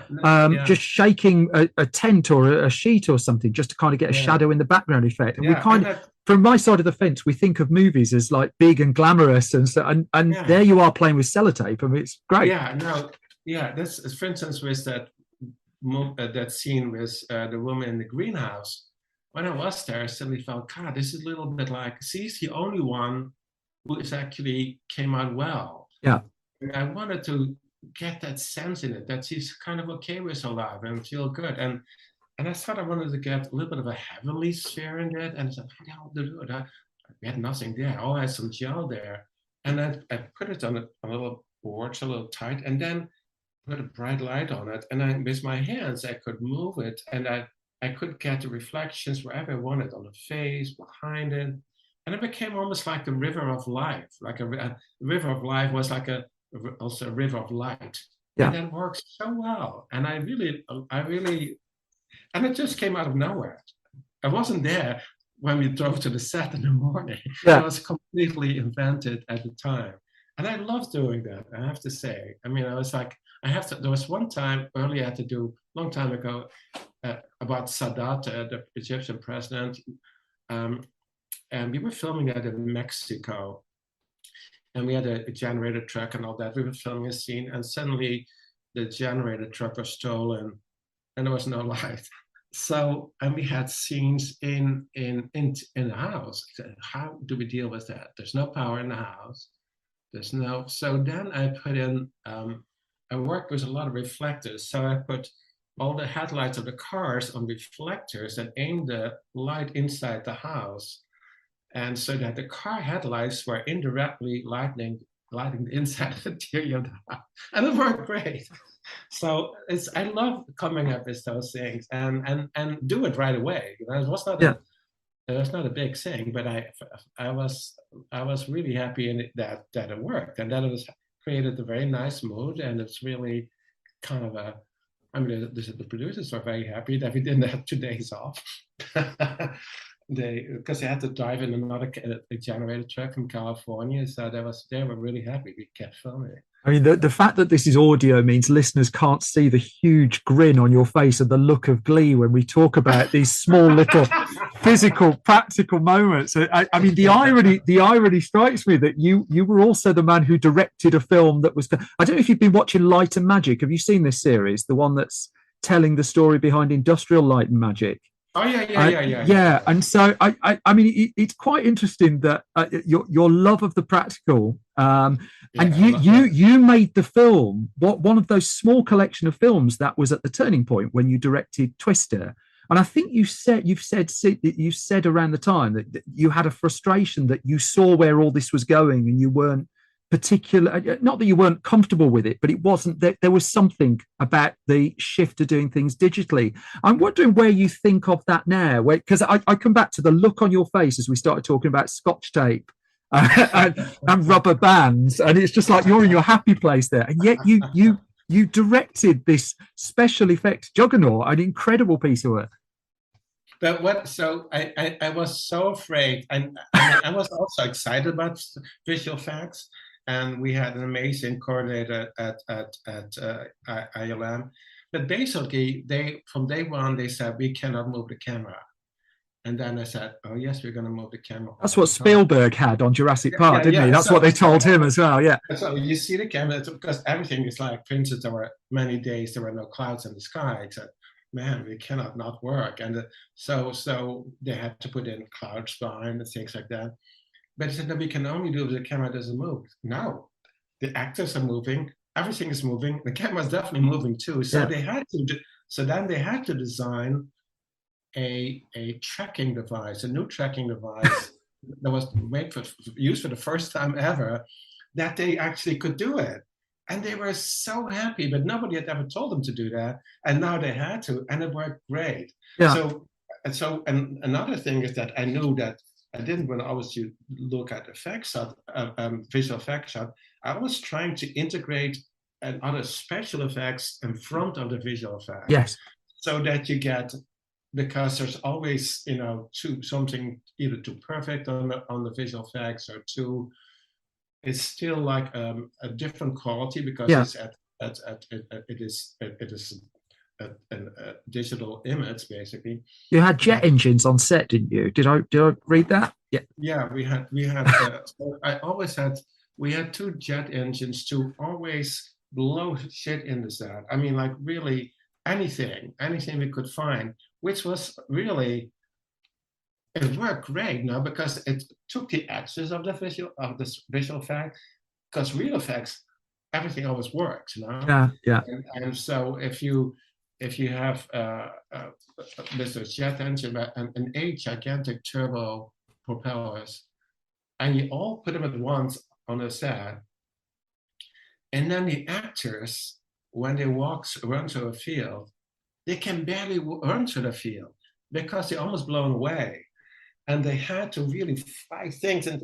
Just shaking a tent or a sheet or something just to kind of get a shadow in the background effect. And we kind of, from my side of the fence, we think of movies as like big and glamorous, and so, and there you are playing with sellotape. I mean, it's great. That's, for instance, with that scene with the woman in the greenhouse. When I was there, I suddenly felt, God, this is a little bit like, she's the only one who actually came out well. Yeah. And I wanted to get that sense in it, that she's kind of okay with her life and feel good. And I thought I wanted to get a little bit of a heavenly sphere in that. And I said, how do I do it? I had nothing there. I had some gel there. And I put it on a little board, a little tight, and then put a bright light on it. And with my hands, I could move it. And I could get the reflections wherever I wanted, on the face, behind it. And it became almost like the river of life. Like a river of life was like also a river of light. Yeah. And that works so well. And I really, and it just came out of nowhere. I wasn't there when we drove to the set in the morning. Yeah. It was completely invented at the time. And I love doing that, I have to say. I mean, I was like, there was one time earlier I had to do, long time ago, about Sadat, the Egyptian president. And we were filming that in Mexico. And we had a generator truck and all that. We were filming a scene, and suddenly the generator truck was stolen and there was no light. So, and we had scenes in the house. How do we deal with that? There's no power in the house. So then I put in, I worked with a lot of reflectors. So I put all the headlights of the cars on reflectors and aimed the light inside the house. And so that the car headlights were indirectly lighting the inside of the interior of the house. And it worked great. So I love coming up with those things and do it right away. It was not a big thing, but I was really happy in it that it worked, and that it was created a very nice mood. And it's really kind of the producers were very happy that we didn't have 2 days off. Because they had to drive in another generator truck from California, so they were really happy we kept filming. I mean, the fact that this is audio means listeners can't see the huge grin on your face and the look of glee when we talk about these small little physical, practical moments. I mean, the irony strikes me that you were also the man who directed a film that was. I don't know if you've been watching Light and Magic. Have you seen this series? The one that's telling the story behind Industrial Light and Magic. Oh yeah. Yeah. And so I mean, it's quite interesting that your love of the practical, and you made the film one of those small collection of films that was at the turning point when you directed Twister. And I think you've said around the time that you had a frustration that you saw where all this was going, and you weren't not that you weren't comfortable with it, but it wasn't that there was something about the shift to doing things digitally. I'm wondering where you think of that now, because I come back to the look on your face as we started talking about Scotch tape and rubber bands, and it's just like you're in your happy place there, and yet you directed this special effects juggernaut, an incredible piece of work. But what? So I was so afraid, and I was also excited about visual effects. And we had an amazing coordinator at ILM. But basically, from day one, they said, we cannot move the camera. And then I said, oh, yes, we're going to move the camera. That's what Spielberg had on Jurassic Park, didn't he? That's what they told him as well, yeah. So you see the camera, because everything is like, for instance, there were many days there were no clouds in the sky. I said, man, we cannot not work. And so they had to put in clouds behind and things like that. But he said, no, we can only do if the camera doesn't move. No, the actors are moving, everything is moving, the camera is definitely moving too. So they had to. So then they had to design a tracking device, a new tracking device that was used for the first time ever, that they actually could do it. And they were so happy, but nobody had ever told them to do that. And now they had to, and it worked great. Yeah. And another thing is that I knew that I didn't want to always look at effects shot, visual effects shot. I was trying to integrate other special effects in front of the visual effects. Yes. So that you get, because there's always, something either too perfect on the visual effects or too, it's still like a different quality because it is a digital image basically. You had jet engines on set, didn't you? Did I read that? Yeah, we had we had two jet engines to always blow shit in the set. I mean, like really anything we could find, which was really, it worked great now because it took the edges of this visual effect, because real effects, everything always works, Yeah. And so if you have this jet engine and 8 gigantic turbo propellers, and you all put them at once on a set, and then the actors, when they run to a field, they can barely run to the field because they're almost blown away. And they had to really fight things, and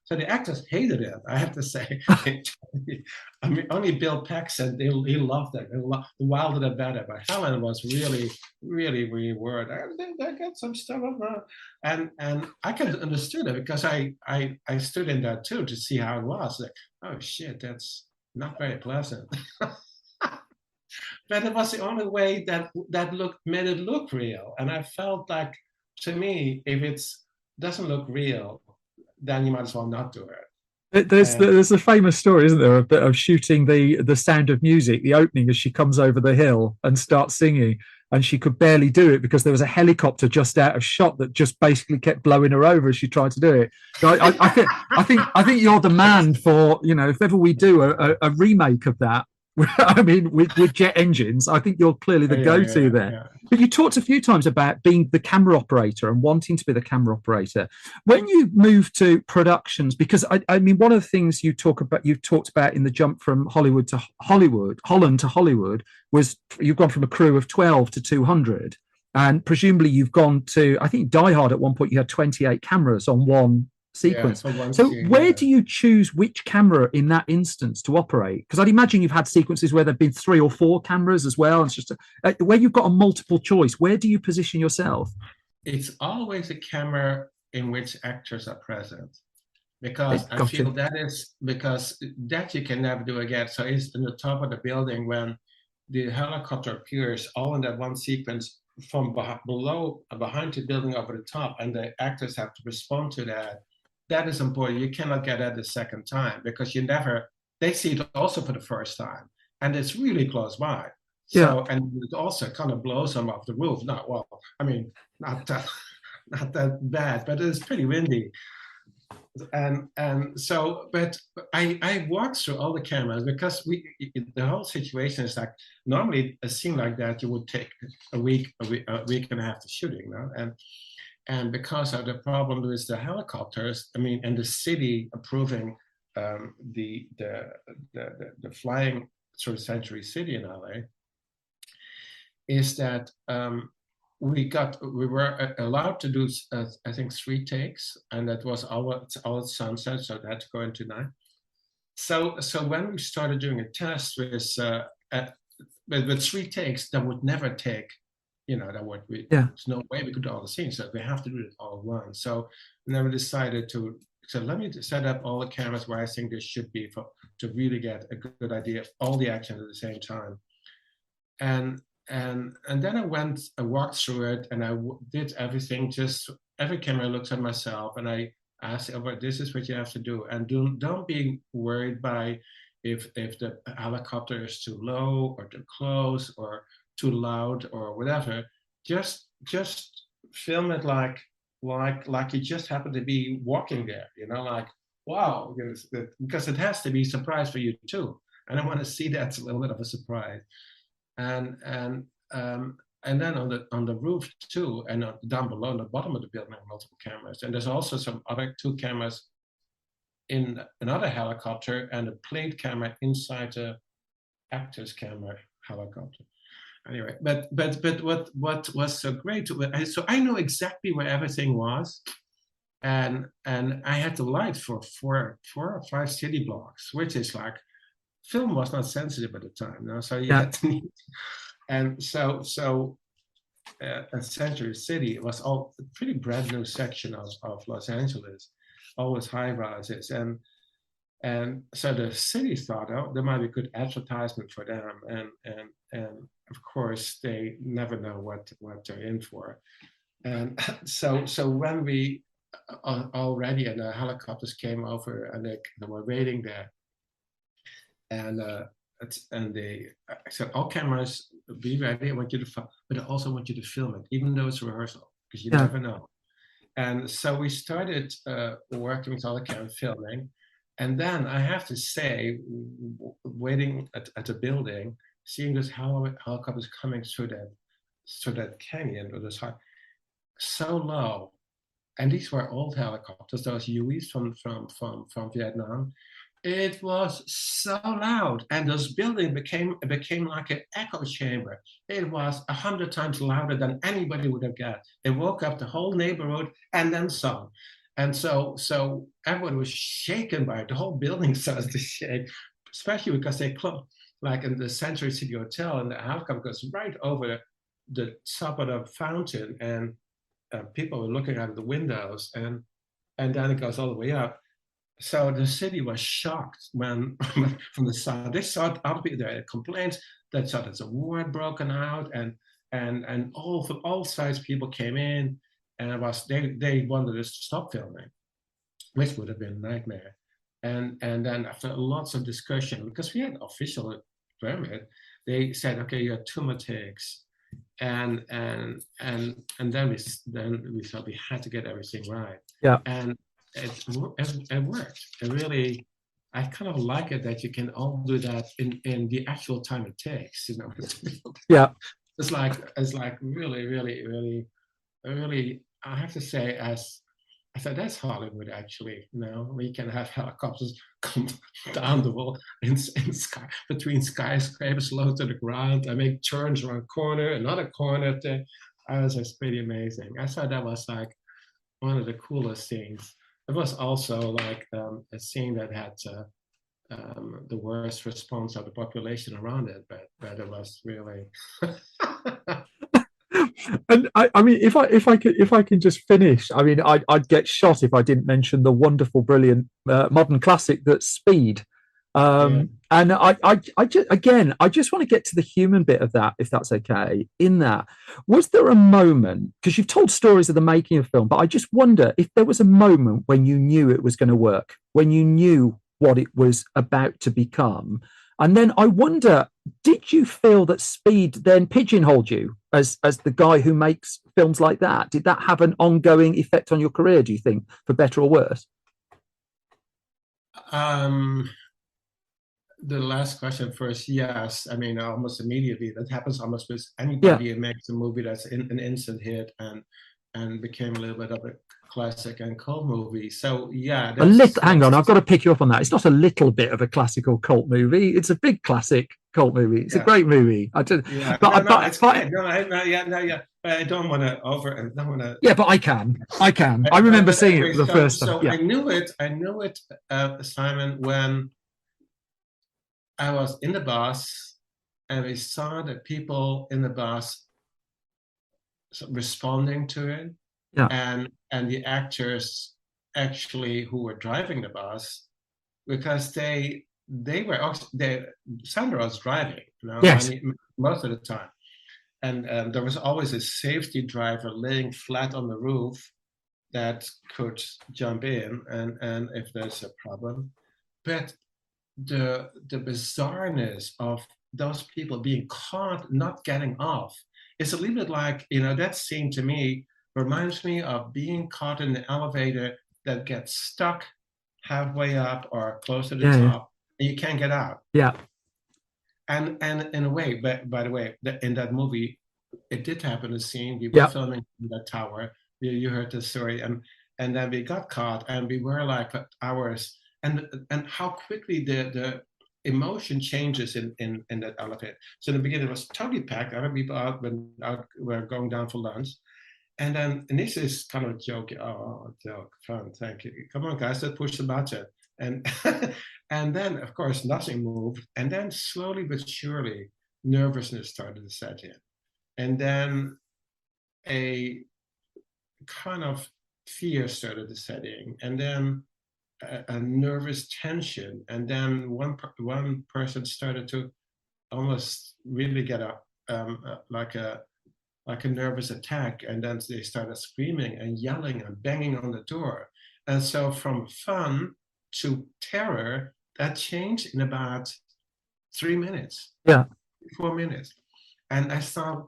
so the actors hated it, I have to say. I mean, only Bill Peck said he loved it. The wilder the better. But Helen was really, really, really worried. I got some stuff up, and I kind of understood it because I stood in that too to see how it was. Like, oh shit, that's not very pleasant. But it was the only way that made it look real, and I felt like, to me, if it doesn't look real, then you might as well not do it. There's a famous story, isn't there, of shooting the Sound of Music, the opening, as she comes over the hill and starts singing, and she could barely do it because there was a helicopter just out of shot that just basically kept blowing her over as she tried to do it. So I think you're the man for, if ever we do a remake of that. I mean, with jet engines, I think you're clearly the go-to there. Yeah. But you talked a few times about being the camera operator and wanting to be the camera operator. When you moved to productions, because I mean, one of the things you've talked about in the jump from Holland to Hollywood, was you've gone from a crew of 12 to 200. And presumably you've gone to, I think Die Hard at one point, you had 28 cameras on one sequence. Where do you choose which camera in that instance to operate? Because I'd imagine you've had sequences where there've been 3 or 4 cameras as well. It's just where you've got a multiple choice. Where do you position yourself? It's always a camera in which actors are present. because I Gotcha. feel that is because that you can never do again. So it's in the top of the building when the helicopter appears, all in that one sequence from below, behind the building over the top, and the actors have to respond to that. That is important. You cannot get that the second time because they see it also for the first time, and it's really close by. Yeah. So, and it also kind of blows them off the roof. Not well, I mean, not that, not that bad, but it's pretty windy. And so, but I walked through all the cameras because the whole situation is like normally a scene like that you would take a week and a half to shooting, no? And because of the problem with the helicopters, I mean, and the city approving the flying through Century City in LA, is that we were allowed to do I think 3 takes, and that was all sunset, so that had to go into night. So when we started doing a test with 3 takes, that would never take, there's no way we could do all the scenes, so we have to do it all at once. So then we decided so let me set up all the cameras where I think this should be to really get a good idea of all the action at the same time. And then I walked through it, and I did everything. Just every camera looks at myself, and I asked, "This is what you have to do." And don't be worried by if the helicopter is too low or too close or too loud or whatever. Just film it like you just happen to be walking there. Like wow, because it has to be a surprise for you too. And I want to see that's a little bit of a surprise. And then on the roof too, and down below, on the bottom of the building, multiple cameras. And there's also some other 2 cameras in another helicopter and a plate camera inside the actor's camera helicopter. Anyway, but what was so great? So I know exactly where everything was, and I had the light for 4 or 5 city blocks, which is like. Film was not sensitive at the time, no? So you had to need, and so at Century City, it was all a pretty brand new section of Los Angeles, always high rises, and so the city thought, oh, there might be good advertisement for them, and of course they never know what they're in for, and so when we already and the helicopters came over and they were waiting there. And they said, all cameras, be ready. I want you to film, but I also want you to film it, even though it's rehearsal, because you never know. And so we started working with all the camera filming. And then I have to say, waiting at the building, seeing this helicopters coming through that canyon or this high, so low. And these were old helicopters, those Hueys from Vietnam. It was so loud, and this building became like an echo chamber. It was 100 times louder than anybody would have got. It woke up the whole neighborhood and then some. And so everyone was shaken by it. The whole building started to shake, especially because they closed, like in the Century City Hotel, and the helicopter goes right over the top of the fountain, and people were looking out of the windows, and then it goes all the way up. So the city was shocked when from the side they saw other people, there complaints that saw there's a war had broken out, and all from all sides people came in, and it was they wanted us to stop filming, which would have been a nightmare. And then after lots of discussion, because we had official permit, they said, okay, you have 2 more takes, and then we felt we had to get everything right. Yeah. And it worked. It really, I kind of like it that you can all do that in the actual time it takes. Yeah. It's like really. I have to say, I said that's Hollywood actually. We can have helicopters come down the wall in sky between skyscrapers, low to the ground. I make turns around corner, another corner thing. I was just pretty amazing. I thought that was like one of the coolest scenes. It was also like a scene that had the worst response of the population around it, but it was really. And I mean, if I can just finish, I mean, I'd get shot if I didn't mention the wonderful, brilliant modern classic that's Speed. Yeah. And I just again, I just want to get to the human bit of that, if that's okay. In that, was there a moment, because you've told stories of the making of film, but I just wonder if there was a moment when you knew it was going to work, when you knew what it was about to become, and then I wonder, did you feel that Speed then pigeonholed you as the guy who makes films like that? Did that have an ongoing effect on your career, do you think, for better or worse? Um, the last question first, yes. I mean, almost immediately. That happens almost with Yeah. anybody who makes a movie that's an instant hit and became a little bit of a classic and cult movie. So yeah, A little, hang on, that's I've got to pick you up on that. It's not a little bit of a classical cult movie. It's a big classic cult movie. It's a yeah. great movie. I don't, Yeah, no, but, no, but, it's but great. No, no, yeah, no, yeah. But I don't want to over. I don't want to. yeah, but I can. I can. I But remember but seeing it anyway, for the so first time. so Yeah. I knew it. I knew it, Simon, when I was in the bus and we saw the people in the bus responding to it, Yeah. and the actors actually who were driving the bus because they were also Sandra was driving, Yes. most of the time. And there was always a safety driver laying flat on the roof that could jump in and if there's a problem. But the bizarreness of those people being caught not getting off, it's a little bit like, that scene to me reminds me of being caught in an elevator that gets stuck halfway up or close to the Yeah. Yeah. top and you can't get out. Yeah. And in a way, by the way, in that movie, it did happen. A scene we were Yeah. filming in that tower. You heard the story, and then we got caught, and we were like for hours. And how quickly the emotion changes in that elevator. So in the beginning, it was totally packed. Other people were going down for lunch, and this is kind of a joke. Oh, joke, fun, thank you. Come on, guys, let's push the button. And and then, of course, nothing moved. And then slowly but surely, nervousness started to set in. And then a kind of fear started to set in. And then a nervous tension. And then one person started to almost really get like a nervous attack, and then they started screaming and yelling and banging on the door. And so from fun to terror, that changed in about 3 minutes, Yeah. 4 minutes. And I saw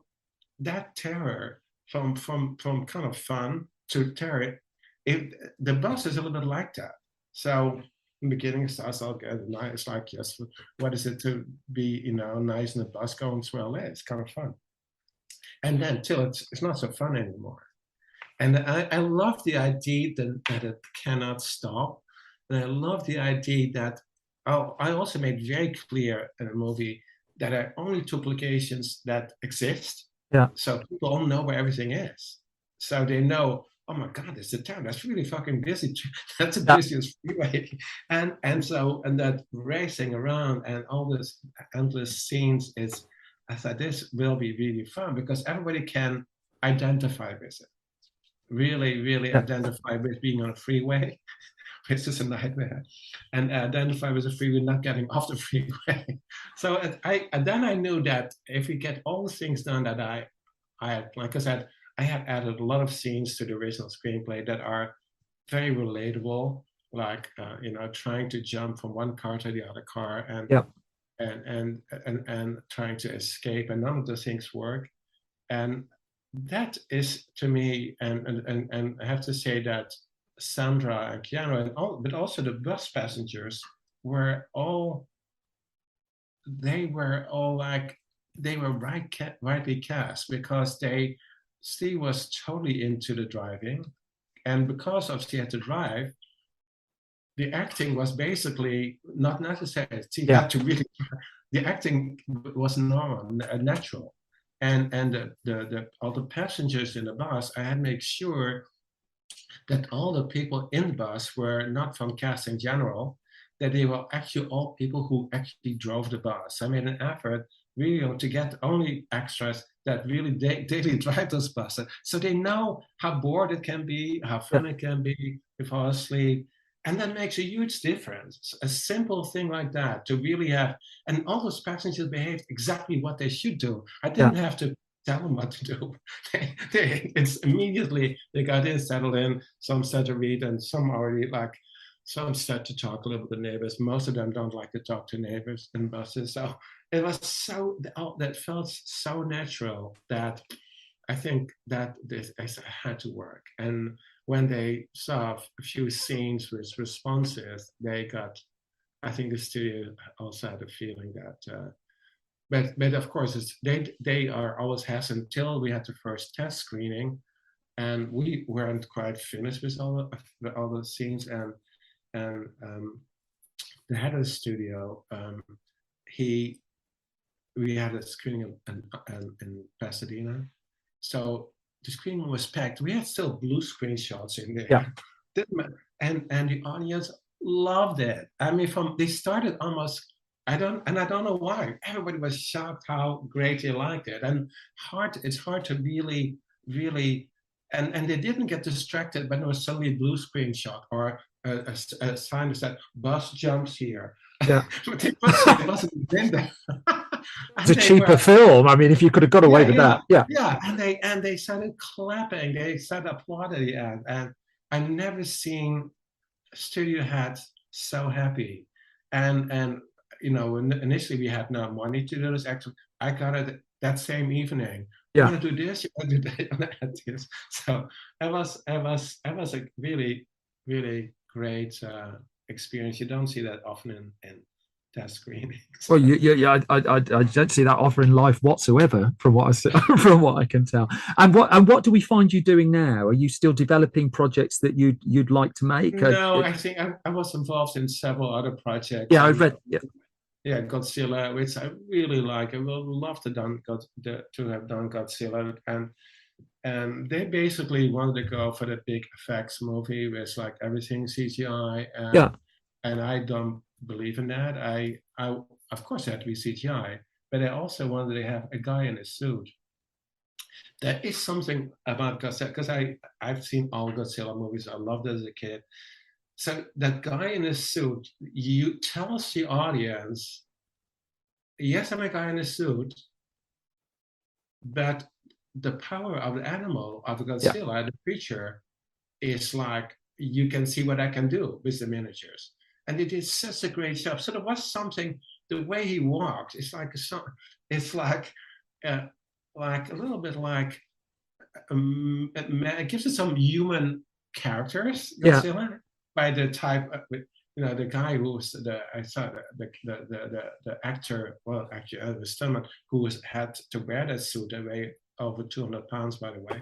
that terror from kind of fun to terror. The bus is a little bit like that. So in the beginning, it starts all good. It's like, yes, what is it to be, nice in the bus going swell? It's kind of fun. And then till it's not so fun anymore. And I love the idea that it cannot stop. And I love the idea that I also made very clear in a movie that I only took locations that exist. Yeah. So people all know where everything is. So they know, oh my God, it's a town. That's really fucking busy. That's the busiest freeway. And that racing around and all this endless scenes I thought this will be really fun because everybody can identify with it. Really, really identify with being on a freeway, which is a nightmare, and identify with the freeway not getting off the freeway. So then I knew that if we get all the things done that I like I said, I had added a lot of scenes to the original screenplay that are very relatable, like trying to jump from one car to the other car and trying to escape, and none of those things work. And that is to me, and I have to say that Sandra and Keanu but also the bus passengers were all like they were rightly cast because Steve was totally into the driving, and because of she had to drive, the acting was basically not necessary. She had to really. The acting was normal, natural, and all the passengers in the bus, I had to make sure that all the people in the bus were not from cast in general, that they were actually all people who actually drove the bus. I made an effort really to get only extras that really daily drive those buses. So they know how bored it can be, how fun it can be, to fall asleep. And that makes a huge difference. A simple thing like that to really have, and all those passengers behaved exactly what they should do. I didn't have to tell them what to do. It's immediately they got in, settled in. Some started to read, and some already some start to talk a little with the neighbors. Most of them don't like to talk to neighbors in buses. So it was that felt so natural that I think that this had to work. And when they saw a few scenes with responses, they got, I think the studio also had a feeling that, but of course, they are always hesitant until we had the first test screening, and we weren't quite finished with all the scenes. And the head of the studio, we had a screening in Pasadena, so the screen was packed. We had still blue screen shots in there. Yeah. And the audience loved it. I mean, they started almost, I don't know why. Everybody was shocked how great they liked it. And it's hard to really, and they didn't get distracted when there was suddenly a blue screen shot or a sign that said, bus jumps here. Yeah. It wasn't in there. It's a cheaper film. I mean, if you could have got away with that. Yeah. Yeah. And they started clapping. They started applauding. And I've never seen studio heads so happy. And initially we had no money to do this. Actually, I got it that same evening. Yeah. You want to do this? You want to do that? You want to do this? So it was a really, really great experience. You don't see that often in test screenings. Well, I don't see that offer in life whatsoever, from what from what I can tell. And what do we find you doing now? Are you still developing projects that you'd like to make? No, I think I was involved in several other projects. Yeah, I read. Yeah, Godzilla, which I really like. I would love to have done Godzilla, and they basically wanted to go for the big effects movie with like everything CGI. And I don't believe in that. I of course it had to be CGI, but I also wanted to have a guy in a suit. There is something about Godzilla, because I've seen all Godzilla movies. I loved it as a kid. So that guy in a suit, you tells the audience, yes, I'm a guy in a suit, but the power of the animal, of Godzilla, the creature, is like, you can see what I can do with the miniatures. And it did such a great job. So there was something, the way he walked, it's like a little bit like, it gives it some human characters, Godzilla, by the type of, the guy who was the actor, well, actually, the stuntman who had to wear that suit, they weigh over 200 pounds, by the way.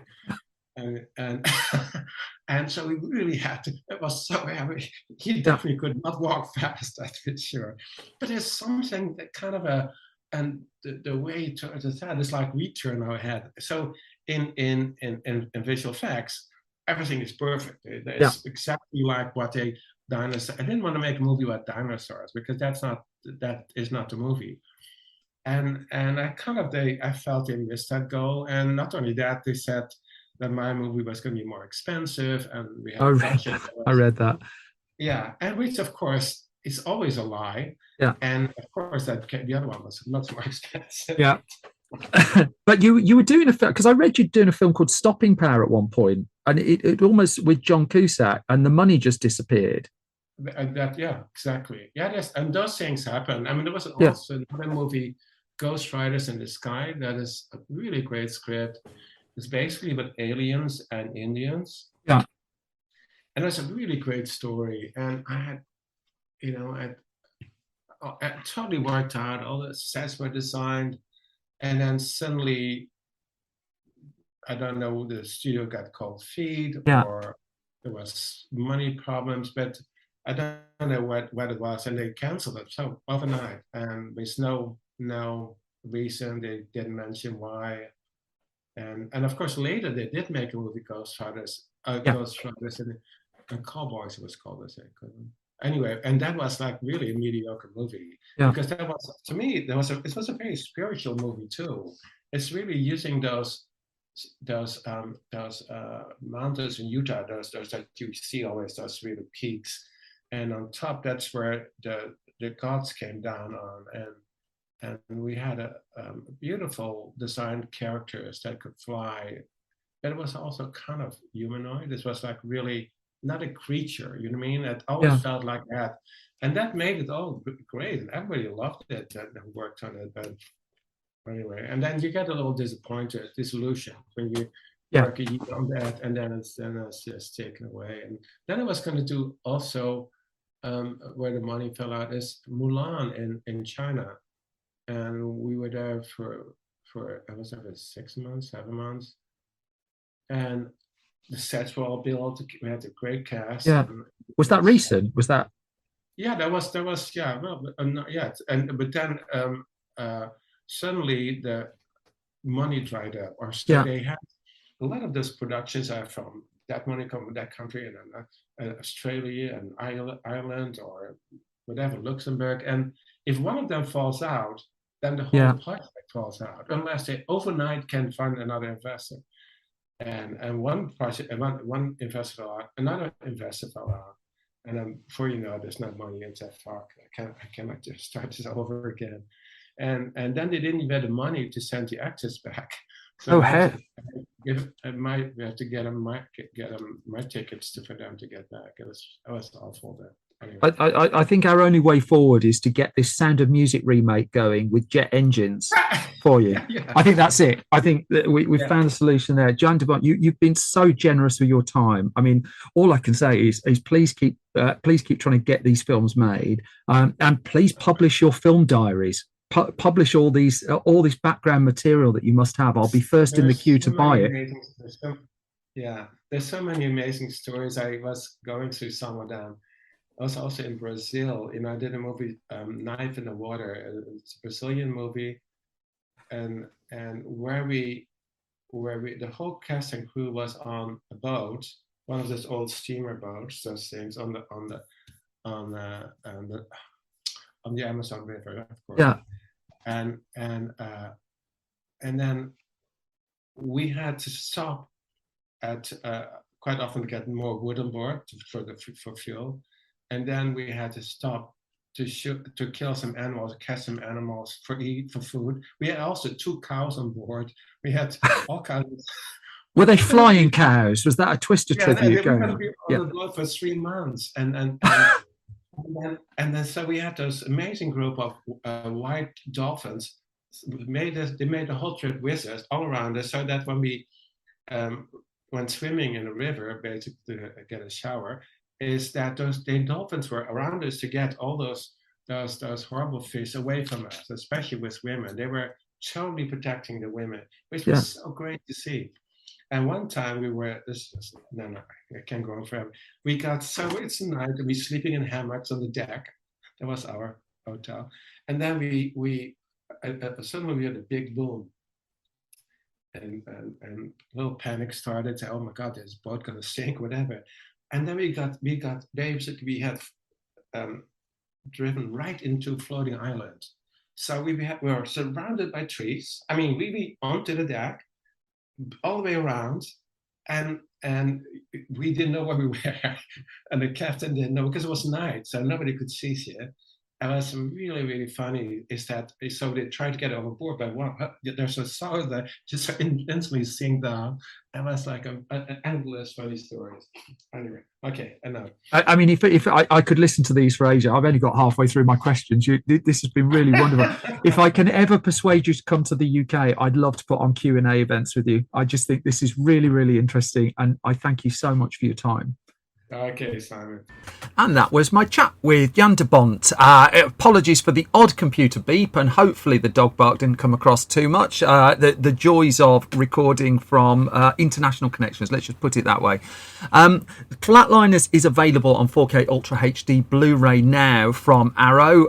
And so he really had to, it was so heavy. He definitely could not walk fast, that's for sure. But there's something that kind of and the way to that is like we turn our head. So in visual effects, everything is perfect. It's exactly like what a dinosaur. I didn't want to make a movie about dinosaurs because that is not the movie. And I I felt they missed that goal. And not only that, they said that my movie was going to be more expensive, and we had I read that. Yeah, and which of course is always a lie. Yeah, and of course the other one was lots more expensive. Yeah, but you were doing a film, because I read you doing a film called Stopping Power at one point, and it almost with John Cusack, and the money just disappeared. Yeah, exactly. Yeah, and those things happen. I mean, there was also another movie, Ghost Riders in the Sky, that is a really great script. It's basically about aliens and Indians. Yeah. And it's a really great story. And I had, it totally worked out. All the sets were designed. And then suddenly, I don't know, the studio got cold feet, or there was money problems, but I don't know what it was. And they canceled it so overnight. And there's no reason. They didn't mention why. And of course later they did make a movie, Ghost Riders and Cowboys, it was called, I think. anyway, and that was like really a mediocre movie Yeah. because that was, to me, it was a very spiritual movie too. It's really using those mountains in Utah, those that you see always, those really peaks, and on top that's where the gods came down on, and we had a beautiful designed characters that could fly, but it was also kind of humanoid. It was like really not a creature, you know what I mean? It always felt like that, and that made it all great, and everybody loved it that worked on it. But anyway, and then you get a little disillusion when you work a year on that, and then it's just taken away. And then I was going to do also where the money fell out is Mulan in China, and we were there for I was there for 6 months, 7 months, and the sets were all built. We had a great cast. Yeah. Was that recent? Was that? Yeah, that was yeah. Well, not yet. But then suddenly the money dried up, or so they had a lot of those productions are from that money come from that country, and Australia and Ireland or whatever, Luxembourg. And if one of them falls out, then the whole project falls out unless they overnight can find another investor. And one project, one investor fell out, another investor fell out, and then before you know it, there's not money in that fuck. I cannot just start this over again. And then they didn't even have the money to send the actors back. So we had to get them my tickets for them to get back. It was awful then. Anyway. I think our only way forward is to get this Sound of Music remake going with jet engines for you. I think that's it. I think that we've found a solution there. Jan De Bont, you've been so generous with your time. I mean, all I can say is please keep trying to get these films made, and please publish your film diaries. Publish all this background material that you must have. I'll be first in the queue to buy it. There's so many amazing stories. I was going through some of them. I was also in Brazil. I did a movie, Knife in the Water. It's a Brazilian movie, and where the whole cast and crew was on a boat, one of those old steamer boats, those things on the Amazon River, of course. Yeah. And then we had to stop at quite often to get more wood on board for fuel. And then we had to stop to kill some animals, catch some animals for food. We had also 2 cows on board. We had all kinds of... Were they flying cows? Was that a Twister tribute going on? On the boat for 3 months, and then so we had this amazing group of white dolphins. They made the whole trip with us, all around us, so that when we went swimming in the river, basically to get a shower, is that the dolphins were around us to get all those horrible fish away from us, especially with women. They were totally protecting the women, which was so great to see. And one time we were, I can't go on forever. We got it's a night, and we sleeping in hammocks on the deck. That was our hotel. And then we suddenly we had a big boom. And a little panic started. Oh my God, this boat gonna sink, whatever. And then we had driven right into floating island. So we were surrounded by trees. I mean, we onto the deck, all the way around, and we didn't know where we were, and the captain didn't know because it was night, so nobody could see it. And what's really, really funny is that so they tried to get overboard, but there's a solid that just instantly sink down. And was like an endless funny stories. Anyway, okay, enough. I mean, if I could listen to these for ages. I've only got halfway through my questions. This has been really wonderful. If I can ever persuade you to come to the UK, I'd love to put on Q&A events with you. I just think this is really, really interesting, and I thank you so much for your time. Okay, Simon. And that was my chat with Jan De Bont. Apologies for the odd computer beep, and hopefully the dog bark didn't come across too much. The joys of recording from international connections, let's just put it that way. Flatliners is available on 4K Ultra HD Blu-ray now from Arrow.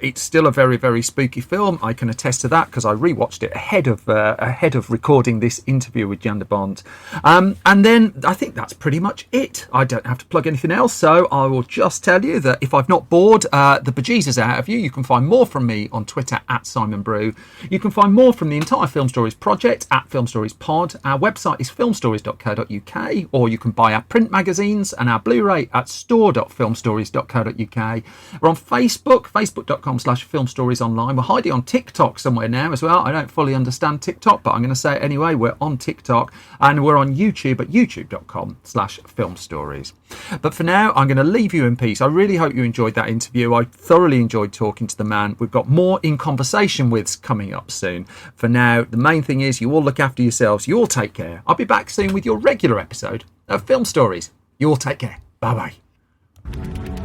It's still a very, very spooky film. I can attest to that because I rewatched it ahead of recording this interview with Jan De Bont. And then I think that's pretty much it. I don't have to to plug anything else, so I will just tell you that if I've not bored the bejesus out of you, you can find more from me on Twitter at Simon Brew. You can find more from the entire Film Stories project at Film Stories Pod. Our website is filmstories.co.uk, or you can buy our print magazines and our Blu-ray at store.filmstories.co.uk. We're on Facebook, facebook.com/filmstoriesonline. We're hiding on TikTok somewhere now as well. I don't fully understand TikTok, but I'm going to say it anyway. We're on TikTok, and we're on YouTube at youtube.com/filmstories. But for now, I'm going to leave you in peace. I really hope you enjoyed that interview. I thoroughly enjoyed talking to the man. We've got more in conversation with coming up soon. For now, the main thing is you all look after yourselves. You all take care. I'll be back soon with your regular episode of Film Stories. You all take care. Bye-bye.